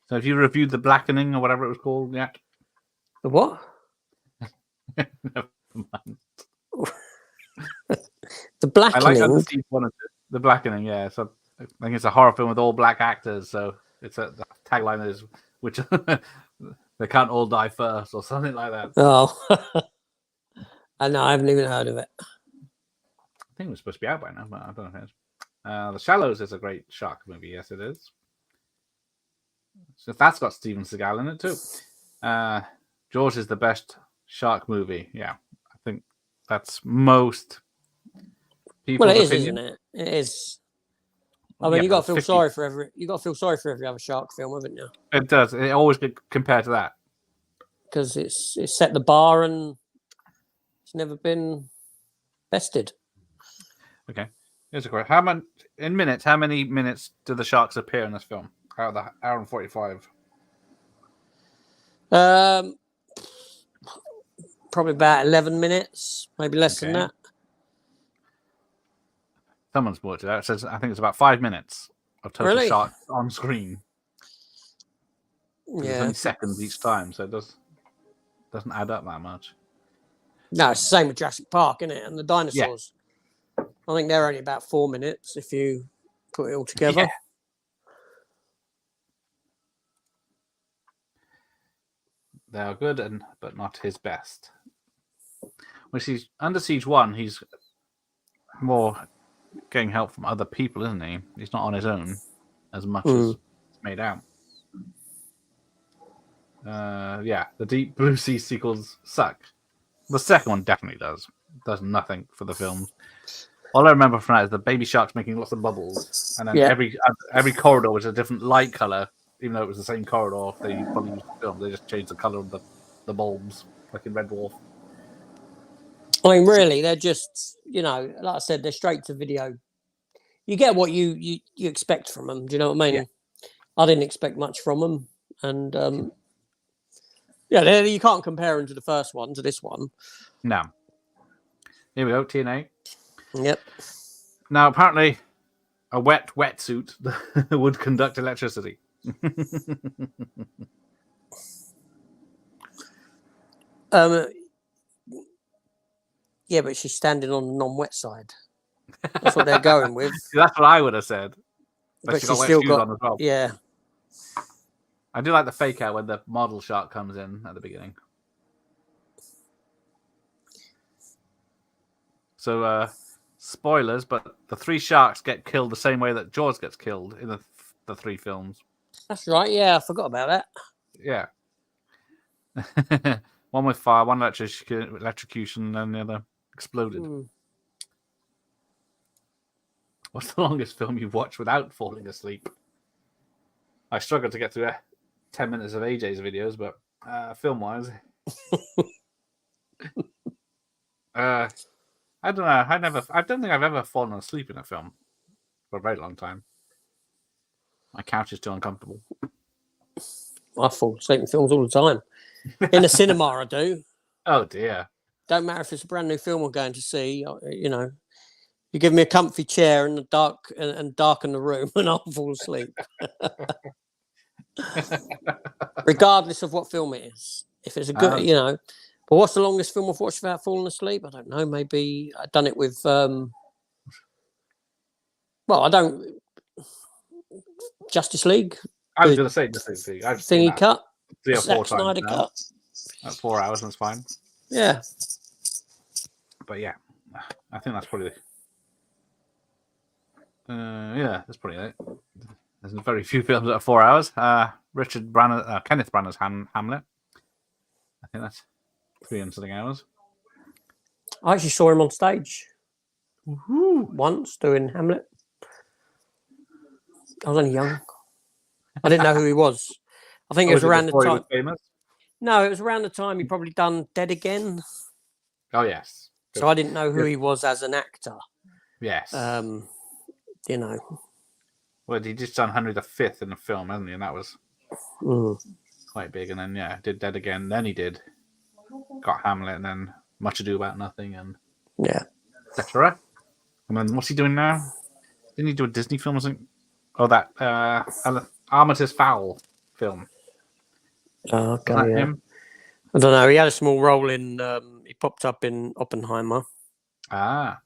So have you reviewed The Blackening or whatever it was called yet? The what? Never mind. The Blackening. I like how Steve wanted it. The Blackening, yeah. So I think it's a horror film with all black actors. So the tagline is which they can't all die first or something like that. Oh. I know, I haven't even heard of it. I think it was supposed to be out by now, but I don't know if it is. The Shallows is a great shark movie. Yes, it is. So that's got Steven Seagal in it too. Jaws is the best shark movie. Yeah, I think that's most people's Well, it is, opinion. isn't it? It is. I mean, you got to feel sorry for every. You got to feel sorry for every other shark film, haven't you? It does. It always get compared to that because it's set the bar and it's never been bested. Okay, here's a question: how many minutes? How many minutes do the sharks appear in this film? Out of the hour and 45. Probably about 11 minutes, maybe less than that. Someone's worked it out. It says I think it's about 5 minutes of total sharks on screen. Yeah, it's only seconds each time, so it doesn't add up that much. No, it's the same with Jurassic Park, isn't it? And the dinosaurs. Yeah. I think they're only about 4 minutes if you put it all together. Yeah. They are good, but not his best. Which he's Under Siege 1. He's more getting help from other people, isn't he? He's not on his own as much as it's made out. Yeah, the Deep Blue Sea sequels suck. The second one definitely does nothing for the film. All I remember from that is the baby sharks making lots of bubbles, and then every corridor was a different light color, even though it was the same corridor. They probably used the film. They just changed the color of the bulbs, like in Red Dwarf. I mean, really, they're just, like I said, they're straight to video. You get what you expect from them. Do you know what I mean? Yeah. I didn't expect much from them, and you can't compare them to the first one to this one. No. Here we go, TNA. Yep. Now, apparently, a wetsuit would conduct electricity. Yeah, but she's standing on the non-wet side. That's what they're going with. That's what I would have said. But she's still got on as well. Yeah. I do like the fake out when the model shark comes in at the beginning. So, spoilers, but the 3 sharks get killed the same way that Jaws gets killed in the 3 films. That's right. Yeah, I forgot about that. Yeah. One with fire, one electrocution, and the other exploded. What's the longest film you've watched without falling asleep? I struggled to get through 10 minutes of AJ's videos, but film-wise... I don't know. I don't think I've ever fallen asleep in a film for a very long time. My couch is too uncomfortable. I fall asleep in films all the time. In the cinema, I do. Oh dear. Don't matter if it's a brand new film I'm going to see. You give me a comfy chair in the dark and darken the room, and I'll fall asleep. Regardless of what film it is. If it's a good, But what's the longest film I've watched without falling asleep? I don't know. Maybe I've done it with. I don't. Justice League. I was going to say Justice League. I've Thingy cut. 3 or 4 times. Snyder cut. That's 4 hours. That's fine. Yeah. But yeah, I think that's probably. That's probably it. There's very few films that are 4 hours. Kenneth Branagh's Hamlet. I think that's 3 and something hours. I actually saw him on stage once doing Hamlet. I was only young. I didn't know who he was. I think it was around the time. He was famous? No, it was around the time he probably done Dead Again. Oh yes. So I didn't know who he was as an actor. Yes. You know. Well, he just done Henry V in the film, hasn't he? And that was quite big. And then did Dead Again. Then he got Hamlet, and then Much Ado About Nothing, and etc. And then what's he doing now? Didn't he do a Disney film or something? Oh, that Armistice Fowl film. Oh, okay, yeah. Him? I don't know. He had a small role in. He popped up in Oppenheimer. Ah,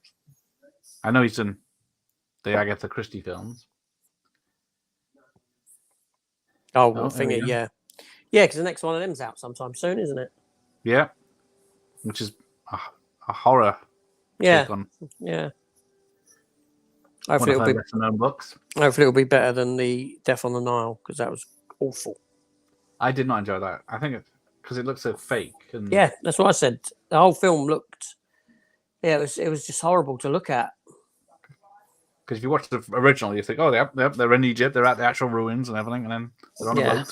I know he's done the Agatha Christie films. Thingy, yeah, because the next one of them's out sometime soon, isn't it? Yeah, which is a horror. Yeah, take on yeah. Hopefully one of her lesser-known books. Hopefully it'll be better than the Death on the Nile, because that was awful. I did not enjoy that. I think because it looks so fake. And... Yeah, that's what I said. The whole film looked. Yeah, it was just horrible to look at. Because if you watch the original, you think, oh, they're in Egypt, they're at the actual ruins and everything, and then they're on a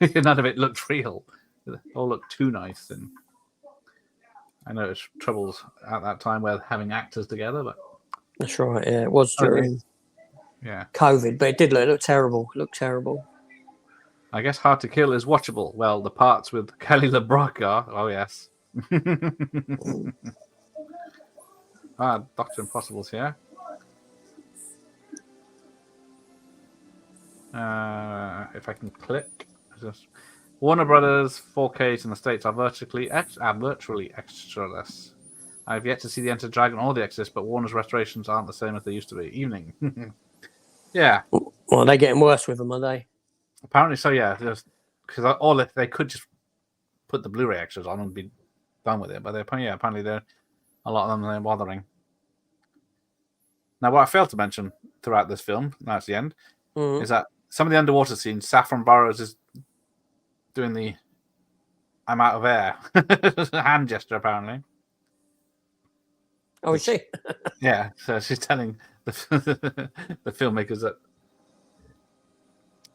boat. None of it looked real. It all looked too nice. And I know it's troubles at that time with having actors together, but that's right. Yeah, it was during COVID, but it look terrible. It looked terrible. I guess Hard to Kill is watchable. Well, the parts with Kelly LeBrock are. Oh yes. Dr. Impossible's here. If I can click, Warner Brothers 4Ks in the States are virtually extraless. I've yet to see the Enter Dragon or the Exorcist, but Warner's restorations aren't the same as they used to be. Evening. Yeah. Well, are they getting worse with them, are they? Apparently so, yeah. Because they could just put the Blu-ray extras on and be done with it, but apparently a lot of them are bothering. Now, what I failed to mention throughout this film, now it's the end, is that some of the underwater scenes, Saffron Burrows is doing the "I'm out of air" hand gesture, apparently. Oh, is she? Yeah, so she's telling the filmmakers that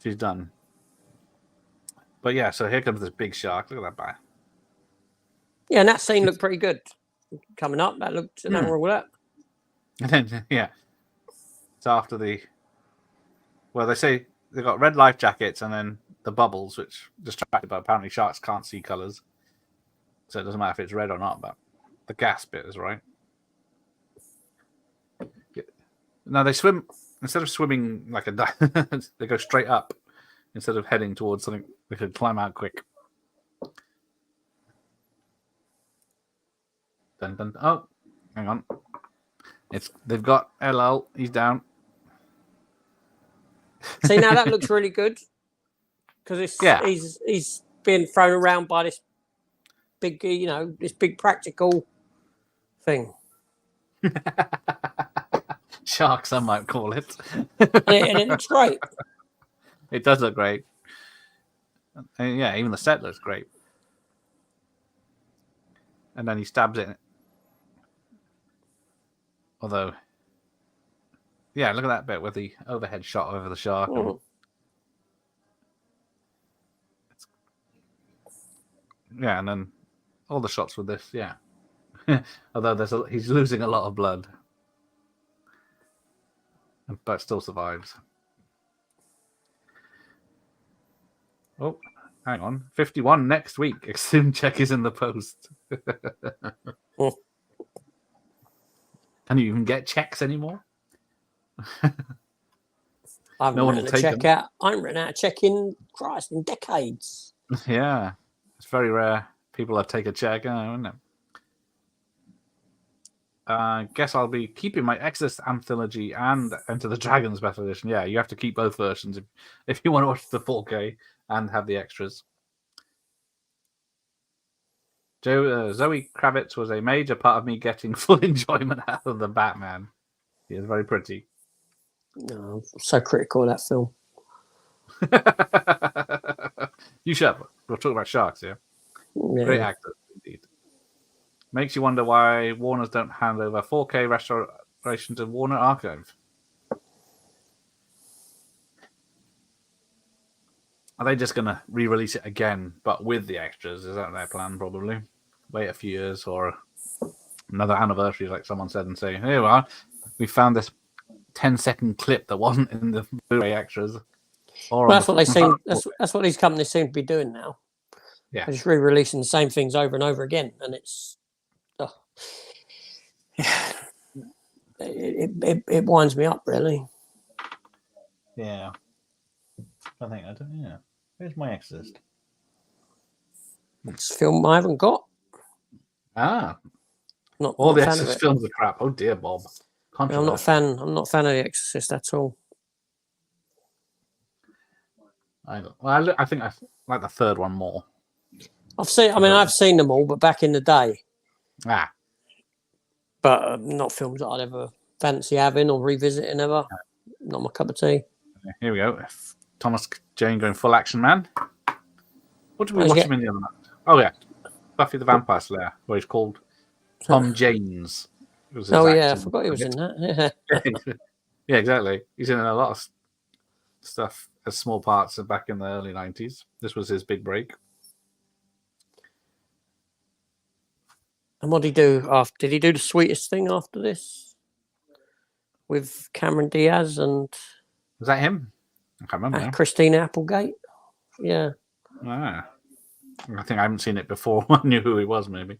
she's done. But yeah, so here comes this big shark. Look at that guy. Yeah, and that scene looked pretty good. Coming up, that looked nothing wrong with that. And then, it's after they say they've got red life jackets and then the bubbles, which distracted, but apparently sharks can't see colors. So it doesn't matter if it's red or not, but the gas bit is right. Now they swim, instead of swimming like a duck, they go straight up instead of heading towards something they could climb out quick. Dun, dun, oh, hang on. They've got LL, he's down. See, now that looks really good because he's being thrown around by this big, this big practical thing. Shark, some might call it. And it looks great. It does look great. And yeah, even the set looks great. And then he stabs it. Although, yeah, look at that bit with the overhead shot over the shark. And then all the shots with this, yeah. Although he's losing a lot of blood. But still survives. Oh, hang on. 51 next week. Exhumed check is in the post. Can you even get checks anymore? I haven't written a check out. I haven't written out a check in decades. Yeah. It's very rare. People that take a check, isn't it? I guess I'll be keeping my Exorcist anthology and Enter the Dragon special edition. Yeah, you have to keep both versions if you want to watch the 4K and have the extras. Zoe Kravitz was a major part of me getting full enjoyment out of the Batman. He is very pretty. No, I'm so critical of that film. You shut up. We'll talk about sharks, yeah? Great actor, indeed. Makes you wonder why Warners don't hand over 4K restoration to Warner Archive. Are they just going to re-release it again, but with the extras? Is that their plan, probably? Wait a few years or another anniversary, like someone said, and say, here we are. We found this 10-second clip that wasn't in the Blu-ray extras. Well, that's what they seem. That's what these companies seem to be doing now. Yeah, They're just re-releasing the same things over and over again, and it's it winds me up, really. yeah. Yeah. Where's my Exorcist? It's a film I haven't got. Not all the Exorcist films are crap. Oh dear, Bob. I'm not a fan. I'm not a fan of the Exorcist at all. I think I like the third one more. I've seen them all, but back in the day. But not films that I'd ever fancy having or revisiting ever. Not my cup of tea. Here we go. Thomas Jane going full action man. What did we watch him in the other night? Oh yeah, Buffy the Vampire Slayer, where he's called Tom James. I forgot he was in that. Yeah, exactly. He's in a lot of stuff as small parts back in the early 90s. This was his big break. And what did he do after? Did he do the Sweetest Thing after this? With Cameron Diaz and... Was that him? I can't remember. Christina Applegate? Yeah. I think I haven't seen it before. I knew who he was, maybe.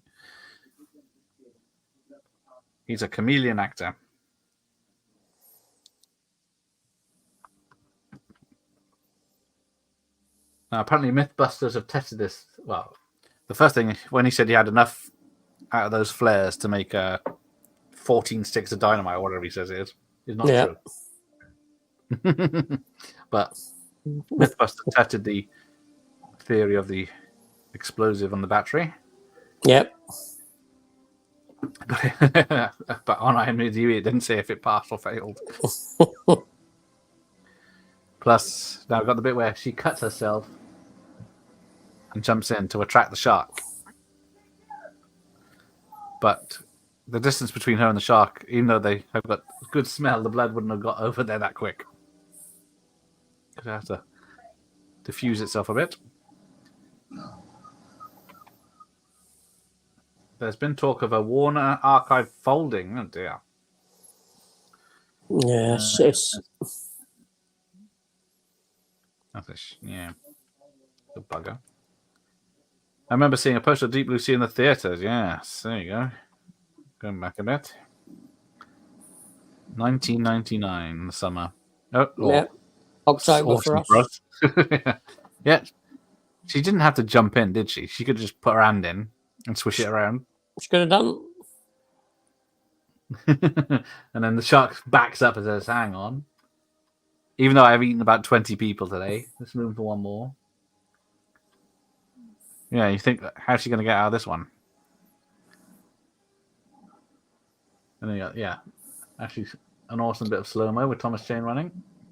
He's a chameleon actor. Now, apparently Mythbusters have tested this. Well, the first thing, when he said he had enough out of those flares to make 14 sticks of dynamite, or whatever he says it is not true. But Mythbusters tested the theory of the explosive on the battery. Yep. But on IMDb, it didn't say if it passed or failed. Plus, now I've got the bit where she cuts herself and jumps in to attract the shark. But the distance between her and the shark, even though they have got good smell, the blood wouldn't have got over there that quick. It has to diffuse itself a bit. There's been talk of a Warner Archive folding. Oh dear. Yes, yeah. The bugger. I remember seeing a poster of Deep Blue Sea in the theatres. Yes, there you go. Going back a bit. 1999, the summer. Yeah. October for us. Yeah. She didn't have to jump in, did she? She could just put her hand in and swish it around. She could have done. And then the shark backs up and says, hang on. Even though I've eaten about 20 people today, let's move for one more. Yeah, you think, how's she going to get out of this one? And then, yeah, actually, an awesome bit of slow-mo with Thomas Jane running,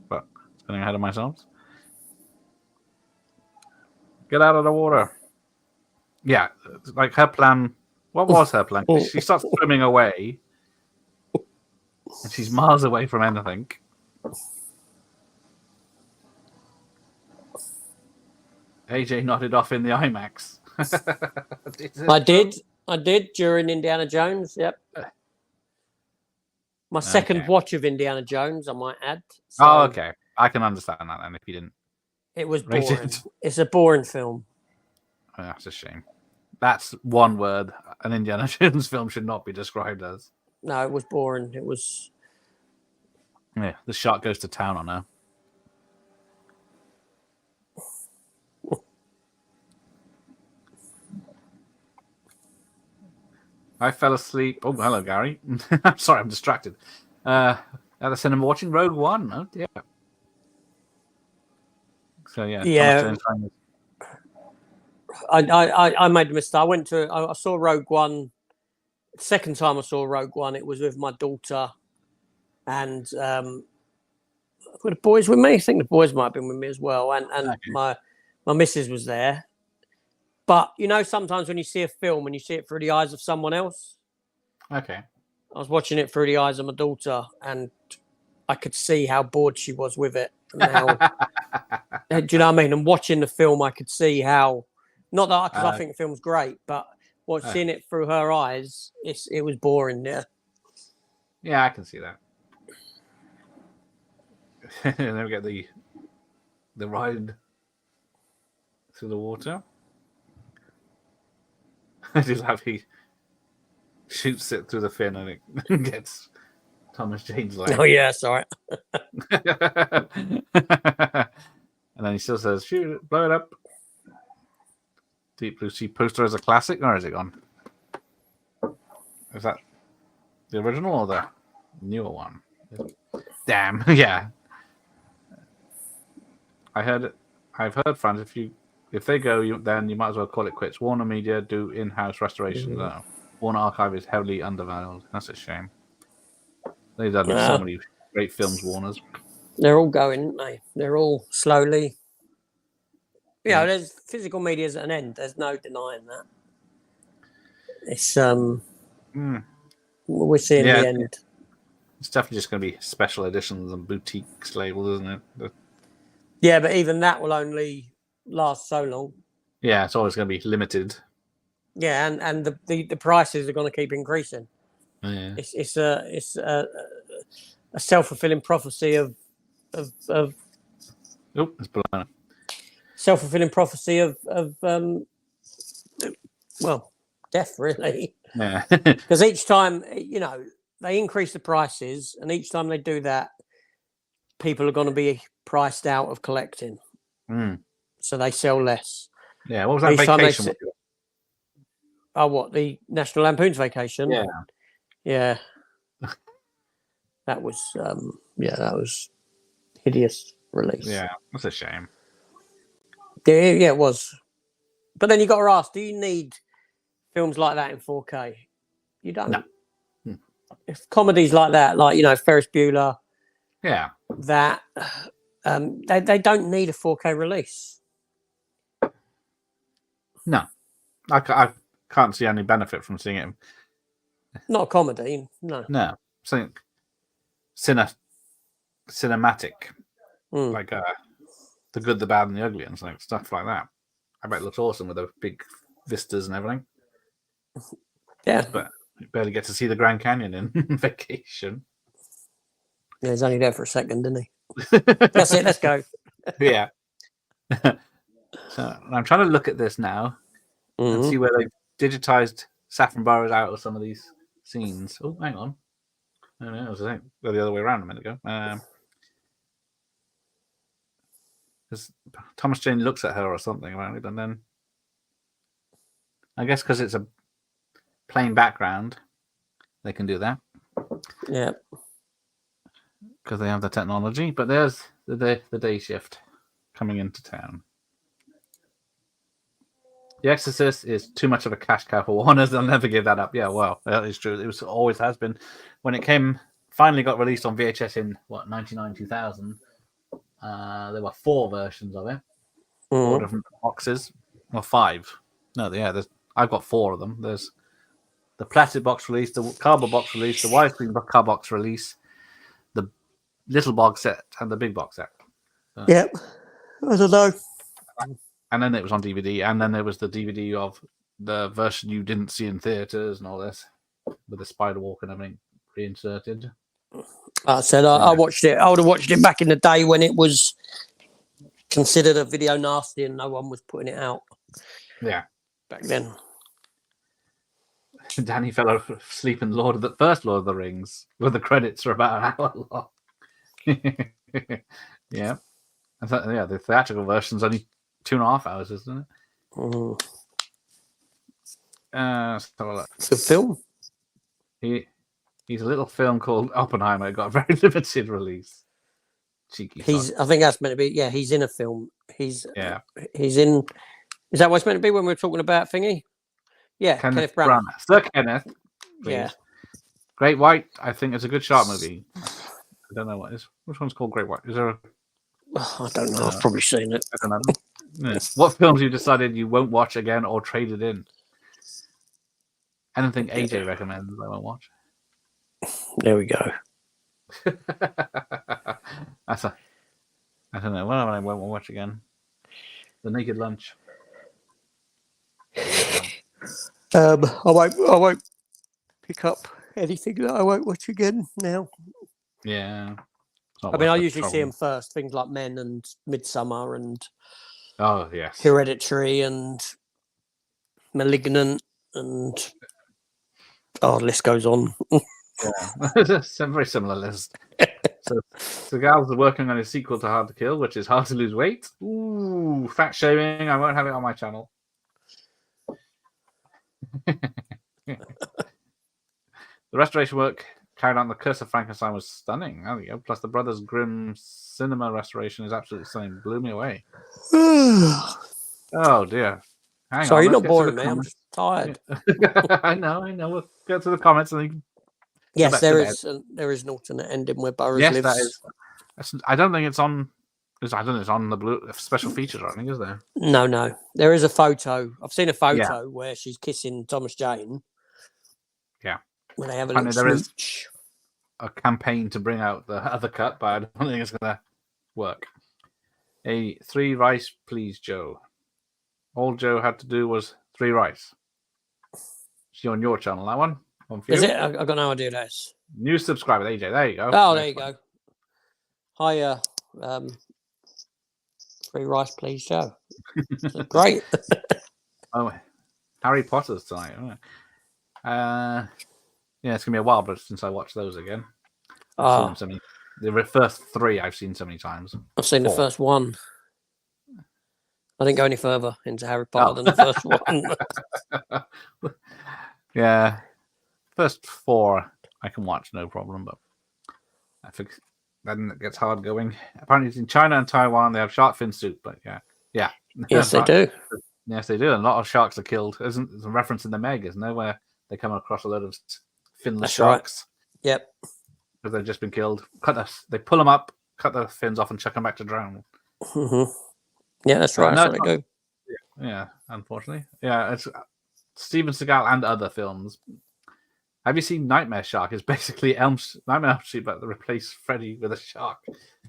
but getting ahead of myself. Get out of the water. Yeah, like her plan. What was her plan? She starts swimming away, and she's miles away from anything. AJ nodded off in the IMAX. I did during Indiana Jones. Yep. My second watch of Indiana Jones, I might add. So okay. I can understand that then if you didn't. It was boring. It's a boring film. Oh, that's a shame. That's one word an Indiana Jones film should not be described as. No, it was boring. It was. Yeah, the shark goes to town on her. I fell asleep. Oh, hello, Gary. I'm sorry, I'm distracted. At the cinema watching Rogue One. Oh, dear. So, yeah. I made a mistake. I saw Rogue One. Second time I saw Rogue One, it was with my daughter and Were the boys with me? I think the boys might have been with me as well, and Okay. my missus was there. But you know, sometimes when you see a film and you see it through the eyes of someone else, Okay. I was watching it through the eyes of my daughter, and I could see how bored she was with it. And how, do you know what I mean? And watching the film, I could see how, not that because I think the film's great, but seeing it through her eyes, it was boring. Yeah. Yeah, I can see that. And then we get the ride through the water. I just have he shoots it through the fin and it gets Thomas Jane's leg. Oh yeah, sorry. And then he still says, "Shoot it, blow it up." Deep Blue Sea poster as a classic, or is it gone? Is that the original or the newer one? Damn, yeah. I've heard, friends, if they go, then you might as well call it quits. Warner Media do in-house restorations. No. Warner Archive is heavily undervalued. That's a shame. They've done so many great films, Warner's. They're all going, aren't they? They're all slowly. Yeah, there's physical media's at an end. There's no denying that. It's we're seeing the end. It's definitely just going to be special editions and boutiques labels, isn't it? Yeah, but even that will only last so long. Yeah, it's always going to be limited. Yeah, and the prices are going to keep increasing. Yeah. It's a self-fulfilling prophecy of Oh, it's blown up. Self-fulfilling prophecy of well, death really. Yeah. Because each time, you know, they increase the prices, and each time they do that, people are going to be priced out of collecting. So they sell less. Yeah, what was that Vacation? Oh, what, the National Lampoon's Vacation? Yeah. Yeah. That was hideous release. Yeah, that's a shame. Yeah, it was. But then you got to ask, do you need films like that in 4K? You don't. No. If comedies like that, like, you know, Ferris Bueller, Yeah, that they don't need a 4K release. no, I can't see any benefit from seeing it. Not a comedy, no. No, something cinematic, like The Good, the Bad, and the Ugly, and stuff like that. I bet it looks awesome with the big vistas and everything. Yeah, but you barely get to see the Grand Canyon in Vacation. Yeah, he's only there for a second, didn't he? That's it. Let's go. Yeah. So I'm trying to look at this now and see where they've digitized Saffron Burrows out of some of these scenes. Oh, hang on. No, it was the other way around a minute ago. Because Thomas Jane looks at her or something around it, and then I guess because it's a plain background, they can do that. Yeah. Because they have the technology. But there's the day shift coming into town. The Exorcist is too much of a cash cow for Warner's. They'll never give that up. Yeah, well, that is true. It always has been. When it finally got released on VHS in 99, 2000. There were 4 versions of it, 4 different boxes, or 5. No, yeah, I've got 4 of them. There's the plastic box release, the cardboard box release, the widescreen car box release, the little box set, and the big box set. Yep, I don't know. And then it was on DVD, and then there was the DVD of the version you didn't see in theaters and all this, with the spider walk and everything reinserted. I said I watched it. I would have watched it back in the day when it was considered a video nasty and no one was putting it out. Yeah, back then. Danny fell asleep in the first Lord of the Rings, where the credits are about an hour long. Yeah, the theatrical version's only 2.5 hours, isn't it? It's a film. He's a little film called Oppenheimer. It got a very limited release. Cheeky. I think that's meant to be. Yeah, he's in a film. He's in. Is that what it's meant to be when we're talking about thingy? Yeah, Kenneth Branagh. Sir Kenneth. Please. Yeah. Great White. I think it's a good shark movie. I don't know what is. Which one's called Great White? Is there a... I don't know. I've probably seen it. I don't know. Yeah. What films you decided you won't watch again or traded in? Anything AJ recommends, I won't watch. There we go. That's a... I don't know. What I won't watch again? The Naked Lunch. I won't pick up anything that I won't watch again now. Yeah. I mean, I usually see them first. Things like Men and Midsummer and Oh, yes. Hereditary and Malignant and the list goes on. Yeah. It's a very similar list. So Seagal's working on a sequel to Hard to Kill, which is Hard to Lose Weight. Ooh, fat shaming. I won't have it on my channel. The restoration work carried on The Curse of Frankenstein was stunning. There we go. Plus the Brothers Grimm cinema restoration is absolutely stunning. Blew me away. Oh dear. Sorry, you're not boring me. I'm just tired. I know. We'll get to the comments and then... Yes, there is an alternate ending where Burroughs lives. That is. I don't think it's on. I don't think it's on the blue special features. I think is there. No. There is a photo. I've seen a photo where she's kissing Thomas Jane. Yeah. When they have a little smooch. A campaign to bring out the other cut, but I don't think it's gonna work. 3 rice, please, Joe. All Joe had to do was 3 rice. See on your channel, that one. Is it? I've got no idea that is. New subscriber, AJ. There you go. Oh, there you go. Hiya. 3 rice, please, Joe. Great. Oh, Harry Potter's tonight. Yeah, it's gonna be a while, but since I watched those again, I've seen the first 3 I've seen so many times. I've seen 4. The first one. I didn't go any further into Harry Potter than the first one. Yeah, first 4 I can watch no problem, but I think then it gets hard going. Apparently, in China and Taiwan they have shark fin soup, but yeah. Yes, they do. Yes, they do. And a lot of sharks are killed. There's a reference in the Meg, isn't there, where they come across a load of finless sharks. Right. Yep. Because they've just been killed. They pull them up, cut their fins off, and chuck them back to drown. Mm-hmm. Yeah, that's right. That's what they do. Yeah, unfortunately. Yeah, it's Steven Seagal and other films. Have you seen Nightmare Shark? It's basically Nightmare Elm Street, but they replace Freddy with a shark.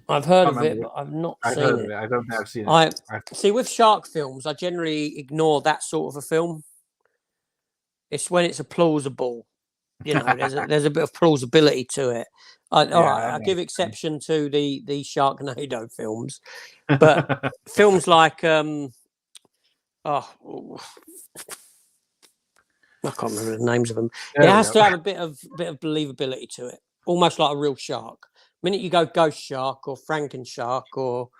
I've heard of it, but I've not seen it. I don't think I've seen it. See, with shark films, I generally ignore that sort of a film. It's when it's a plausible, there's a bit of plausibility to it. I give exception to the Sharknado films, but films like I can't remember the names of them. It has to have a bit of believability to it, almost like a real shark. The minute you go ghost shark or Franken shark or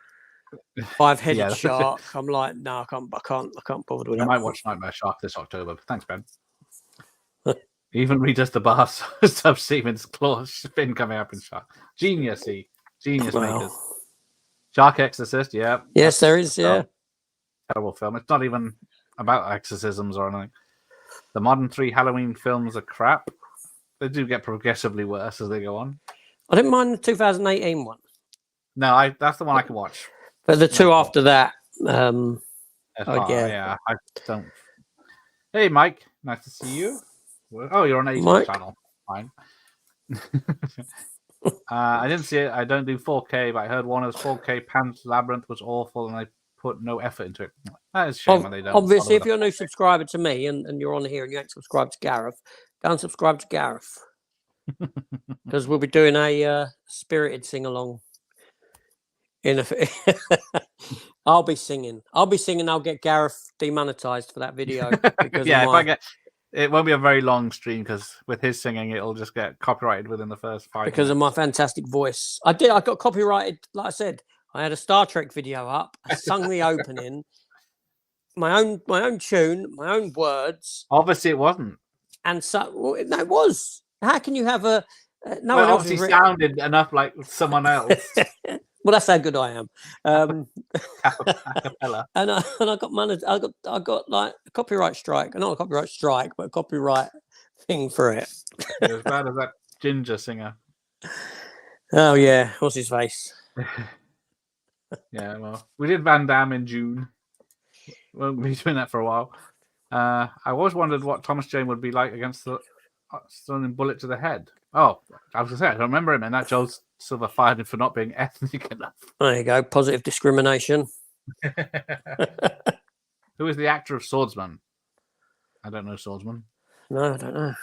5-headed shark, I'm like, no, I can't bother with that. I might watch Nightmare Shark this October. Thanks, Ben. Even redoes the bar sub Siemens claw fin coming up in Shark. Genius makers. Shark Exorcist, yeah. Yes, there is, yeah. Terrible film. It's not even about exorcisms or anything. The modern 3 Halloween films are crap. They do get progressively worse as they go on. I didn't mind the 2018 one. No, that's the one I can watch. But the 2 after that, I don't. Hey, Mike, nice to see you. Oh, you're on AJ's channel. Fine. I didn't see it. I don't do 4K, but I heard Warner's 4K Pan's Labyrinth was awful, and I put no effort into it. That is a shame when they don't. Obviously, if you're a new subscriber to me and you're on here and you ain't subscribed to Gareth, go and subscribe to Gareth. Because we'll be doing a spirited sing-along. I'll be singing. I'll get Gareth demonetized for that video. Because it won't be a very long stream because with his singing, it'll just get copyrighted within the first 5 minutes. Because of my fantastic voice. I got copyrighted, like I said. I had a Star Trek video up. I sung the opening. My own tune, my own words. Obviously, it wasn't. And no, it was. How can you have a... no one else obviously sounded enough like someone else. Well, that's how good I am. Acapella. And I got managed. I got like a copyright strike. Not a copyright strike, but a copyright thing for it. As bad as that ginger singer. Oh yeah, what's his face? Yeah, well, we did Van Damme in June. We'll be doing that for a while. I always wondered what Thomas Jane would be like against the stunning bullet to the head. Oh, I was going to say, I don't remember him, and that Joe Silver fired him for not being ethnic enough. There you go, positive discrimination. Who is the actor of Swordsman? I don't know Swordsman. No, I don't know.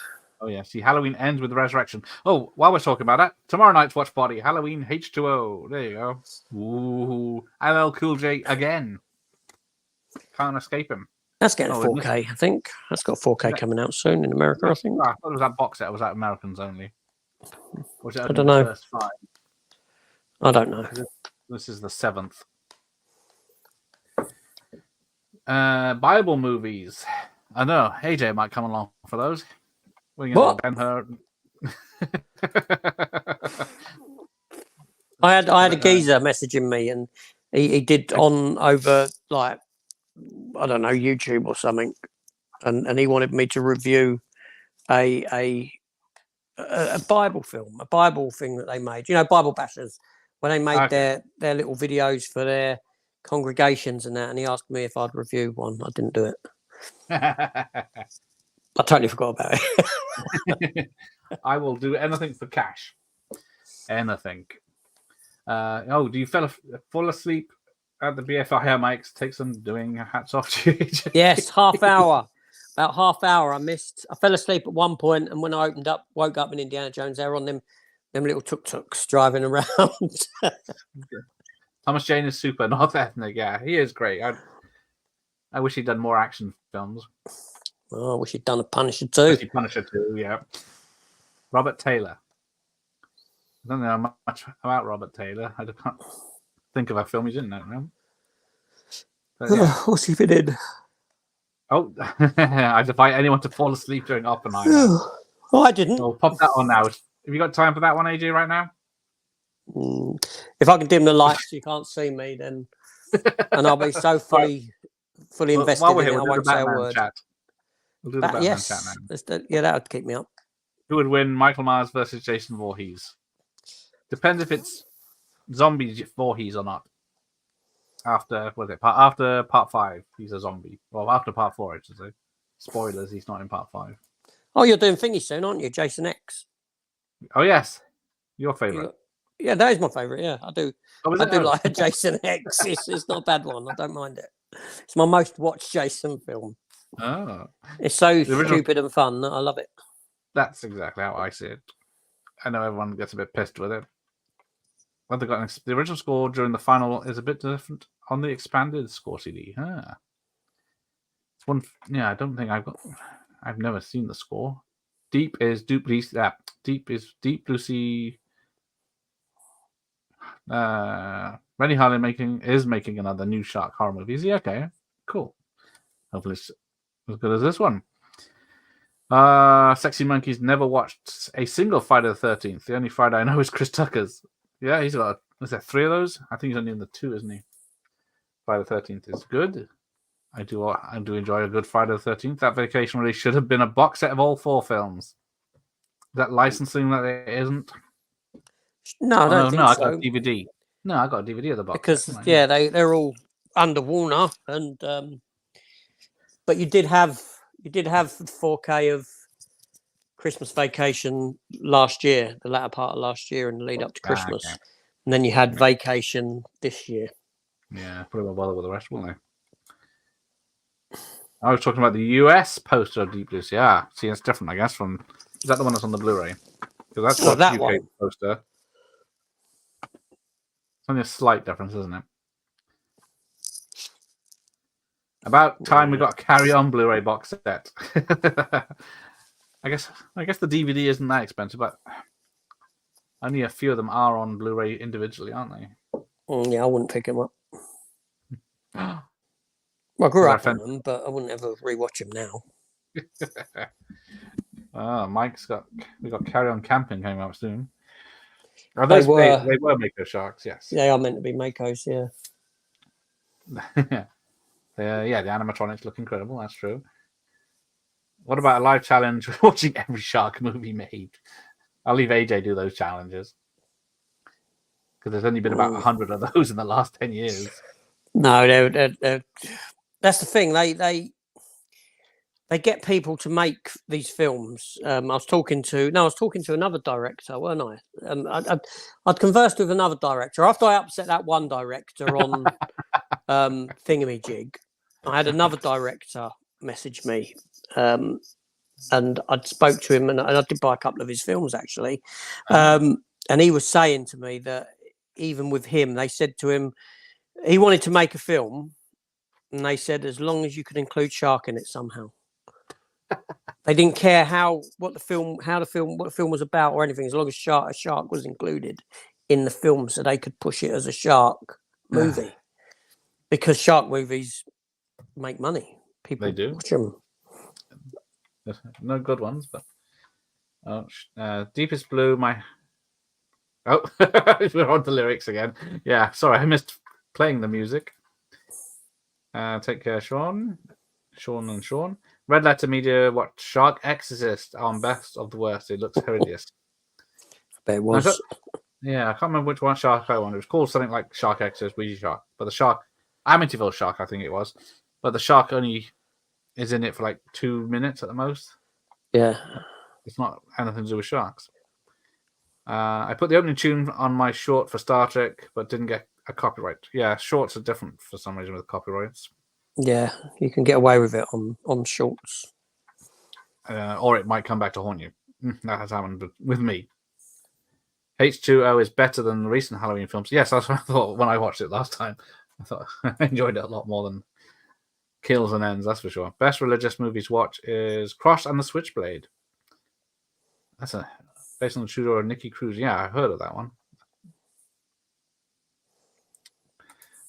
Oh, yeah. See, Halloween ends with the resurrection. Oh, while we're talking about that, tomorrow night's watch party, Halloween H2O. There you go. Ooh, LL Cool J again. Can't escape him. That's getting 4K, I think. That's got 4K coming out soon in America, I think. I thought it was that box set. It was that Americans only. Was it I don't know. The first 5? I don't know. This is the 7th. Bible movies. I know. AJ might come along for those. What? Ben-Hur. I had a geezer messaging me, and he did on over like, I don't know, YouTube or something, and he wanted me to review a Bible film, a Bible thing that they made. You know, Bible bashers, when they made their little videos for their congregations and that, and he asked me if I'd review one. I didn't do it. I totally forgot about it. I will do anything for cash. Anything. Do you fall asleep at the BFI mics? Take some doing. Hats off to you. Yes, half hour. About half hour I missed. I fell asleep at one point, and when I woke up in Indiana Jones, they were on them little tuk-tuks driving around. Thomas Jane is super, not ethnic. Yeah, he is great. I wish he'd done more action films. Oh, I wish he'd done a Punisher too. Punisher too, yeah. Robert Taylor. I don't know much about Robert Taylor. I can't think of a film he's in that now. Yeah. What's he been in? Oh, I defy anyone to fall asleep during Oppenheimer. Oh, I didn't. Oh, pop that on now. Have you got time for that one, AJ, right now? If I can dim the lights so you can't see me, then and I'll be so fully invested in it, I won't say a word. Chat. We'll do the Batman chat now. Yeah, that would keep me up. Who would win, Michael Myers versus Jason Voorhees? Depends if it's zombie Voorhees or not. After part 5, he's a zombie. Well, after part 4, I should say. Spoilers, he's not in part 5. Oh, you're doing thingy soon, aren't you? Jason X. Oh yes, your favorite. Yeah, that is my favorite. Yeah, I do. I do like Jason X. It's not a bad one. I don't mind it. It's my most watched Jason film. Oh, it's so stupid and fun that I love it. That's exactly how I see it. I know everyone gets a bit pissed with it. But they got the original score during the final is a bit different on the expanded score CD. It's one. Yeah, I don't think I've never seen the score. Deep is Deep Blue Sea. Rennie Harlin is making another new shark horror movie. Is he okay? Cool. Hopefully it's as good as this one. Sexy Monkeys never watched a single Friday the 13th. The only Friday I know is Chris Tucker's. Yeah, he's got. Is there 3 of those? I think he's only in the 2, isn't he? Friday the 13th is good. I do enjoy a good Friday the 13th. That vacation really should have been a box set of all 4 films. That licensing that it isn't. No, I don't think so. I got a DVD. No, I got a DVD of the box because set, they're all under Warner, and but you did have 4K of Christmas Vacation last year, the latter part of last year, and the lead up to Christmas, and then you had Vacation this year. Yeah, probably won't bother with the rest, won't they? I was talking about the US poster of Deep Blue Sea. Yeah, see, it's different, I guess. Is that the one that's on the Blu-ray? Because that's that UK one poster. It's only a slight difference, isn't it? About time we got a Carry On Blu-ray box set. I guess the DVD isn't that expensive, but only a few of them are on Blu-ray individually, aren't they? Yeah, I wouldn't pick them up. Well, I grew up on them, but I wouldn't ever rewatch them now. We got Carry On Camping coming up soon. They were Mako Sharks, yes. They are meant to be Makos, yeah. The animatronics look incredible, that's true. What about a live challenge watching every shark movie made? I'll leave AJ do those challenges. because there's only been about 100 of those in the last 10 years. No, they're that's the thing. They get people to make these films. I was talking to another director, weren't I? I'd conversed with another director after I upset that one director on Thingamajig. I had another director message me, and I'd spoke to him, and I did buy a couple of his films actually. And he was saying to me that even with him, they said to him he wanted to make a film, and they said as long as you could include shark in it somehow. They didn't care what the film was about or anything, as long as a shark was included in the film, so they could push it as a shark movie. Because shark movies make money. People watch them. No good ones, but Deepest Blue. We're on the lyrics again. Yeah, sorry, I missed playing the music. Take care, Sean. Sean. Red Letter Media. What Shark Exorcist on Best of the Worst? It looks horrendous. I bet it was. I can't remember which one shark I wanted. It was called something like Shark Exorcist, Ouija Shark. But the shark, Amityville Shark, I think it was. But the shark only is in it for like 2 minutes at the most. Yeah. It's not anything to do with sharks. I put the opening tune on my short for Star Trek, but didn't get a copyright. Yeah, shorts are different for some reason with copyrights. Yeah, you can get away with it on shorts. Or it might come back to haunt you. That has happened with me. H2O is better than the recent Halloween films. Yes, that's what I thought when I watched it last time. I thought I enjoyed it a lot more than Kills and Ends, that's for sure. Best religious movie to watch is Cross and the Switchblade. That's based on the true story of Nicky Cruz. Yeah, I've heard of that one.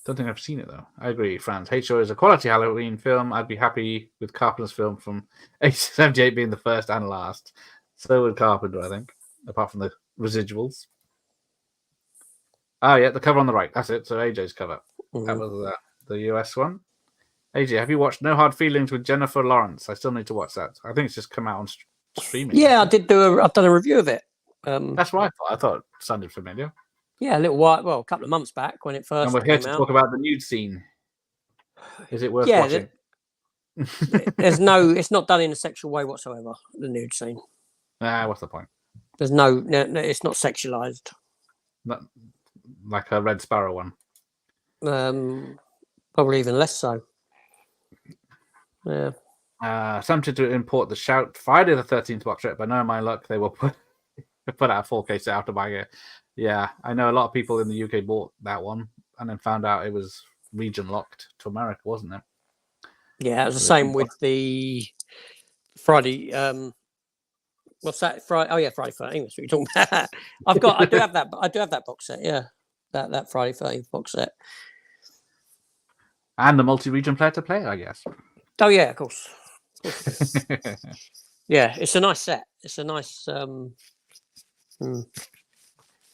Don't think I've seen it though. I agree, Franz. H2O is a quality Halloween film. I'd be happy with Carpenter's film from 1978 being the first and last. So would Carpenter, I think, apart from the residuals. Oh yeah, the cover on the right. That's it. So AJ's cover. That was the US one. AJ, have you watched No Hard Feelings with Jennifer Lawrence? I still need to watch that. I think it's just come out on streaming. Yeah, I've done a review of it. That's what I thought. I thought it sounded familiar. Yeah, a couple of months back when it first came out. And we're here to talk about the nude scene. Is it worth watching? It's not done in a sexual way whatsoever, the nude scene. What's the point? There's no, it's not sexualized. Not like a Red Sparrow one. Probably even less so. Yeah. Tempted to import the Shout Friday the 13th box set, but no, my luck, they will put out a 4K set after buying it. Yeah, I know a lot of people in the UK bought that one and then found out it was region locked to America, wasn't it? Yeah, it was the same with the Friday. What's that? Friday? Oh yeah, Friday 13th. That's what you're talking about. I do have that box set. Yeah, that Friday 13th box set. And the multi-region player to play, I guess. Oh yeah, of course. Yeah, it's a nice set. It's a nice.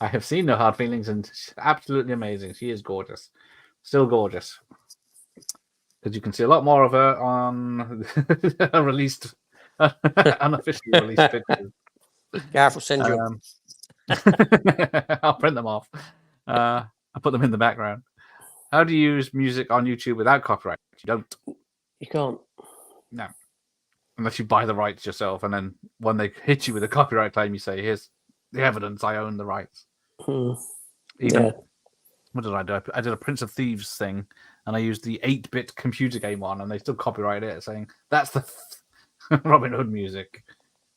I have seen No Hard Feelings, and she's absolutely amazing. She is gorgeous, still gorgeous. Because you can see a lot more of her on released, unofficially released pictures. Gareth will send you. I'll print them off. I'll put them in the background. How do you use music on YouTube without copyright? You don't. You can't. No. Unless you buy the rights yourself, and then when they hit you with a copyright claim, you say, "Here's the evidence. I own the rights." What did I do? I did a Prince of Thieves thing, and I used the 8-bit computer game one, and they still copyrighted it, saying that's the Robin Hood music.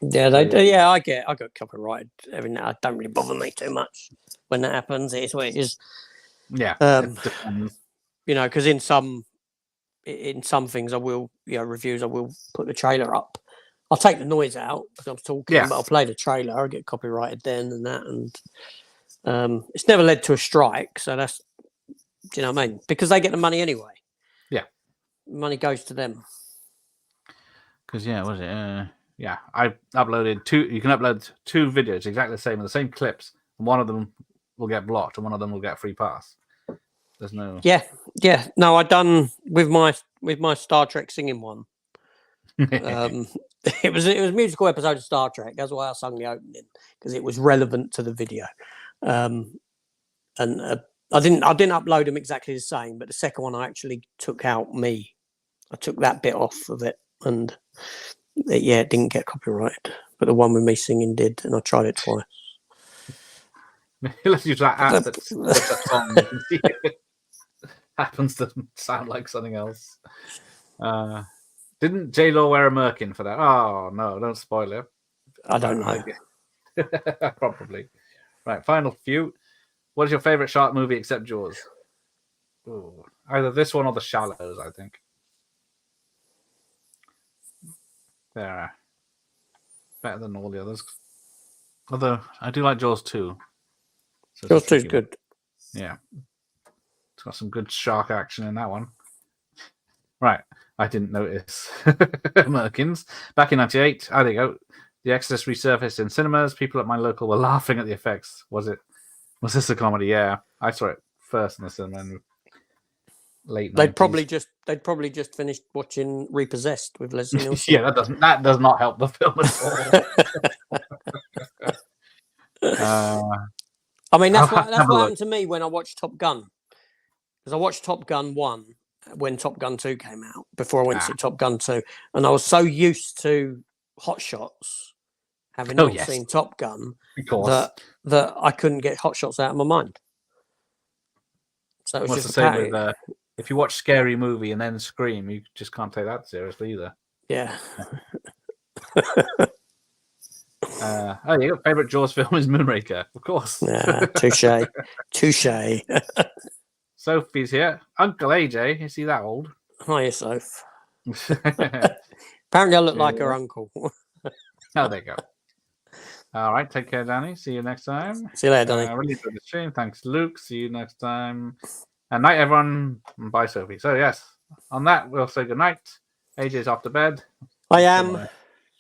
Yeah, I got copyrighted every now. It don't really bother me too much when that happens. It's what it is. Yeah, because in some things I will, reviews I will put the trailer up. I'll take the noise out because I'm talking, but I'll play the trailer. I'll get copyrighted then and that, and it's never led to a strike. So that's, do you know what I mean? Because they get the money anyway. Yeah, money goes to them. Because I uploaded 2. You can upload 2 videos exactly the same, with the same clips, and one of them will get blocked and one of them will get free pass. There's no. Yeah. No, I done with my Star Trek singing one. It was a musical episode of Star Trek. That's why I sung the opening, because it was relevant to the video. and I didn't upload them exactly the same, but the second one I actually took out me. I took that bit off of it, and it didn't get copyrighted. But the one with me singing did, and I tried it twice. Let's use that app that looks up songs and see if it happens to sound like something else. Didn't J-Lo wear a merkin for that? Oh no, don't spoil it. I don't know. Probably. Right, final few. What is your favorite shark movie except Jaws? Ooh, either this one or The Shallows, I think. There. Better than all the others. Although I do like Jaws 2. So Jaws 2 is good. Yeah. It's got some good shark action in that one. Right. I didn't notice. Merkins. Back in 98, there you go. The Exodus resurfaced in cinemas. People at my local were laughing at the effects. Was this a comedy? Yeah. I saw it first in the cinema in late 90s. They'd probably just finished watching Repossessed with Leslie Nielsen. Yeah, that does not help the film at all. I mean, that's what happened to me when I watched Top Gun. Because I watched Top Gun 1 when Top Gun 2 came out, before I went to Top Gun 2. And I was so used to Hot Shots, having not seen Top Gun, that I couldn't get Hot Shots out of my mind. So it was just the same with, if you watch Scary Movie and then Scream, you just can't take that seriously either. Yeah. Your favorite Jaws film is Moonraker, of course. Yeah, touche. Sophie's here. Uncle AJ, is he that old? Hiya, Soph. Apparently I look like her uncle. Oh, there you go. All right, take care, Danny. See you next time. See you later, Danny. Really enjoyed the stream. Thanks, Luke. See you next time. And night, everyone. Bye, Sophie. So, yes, on that, we'll say good night. AJ's off to bed. I am.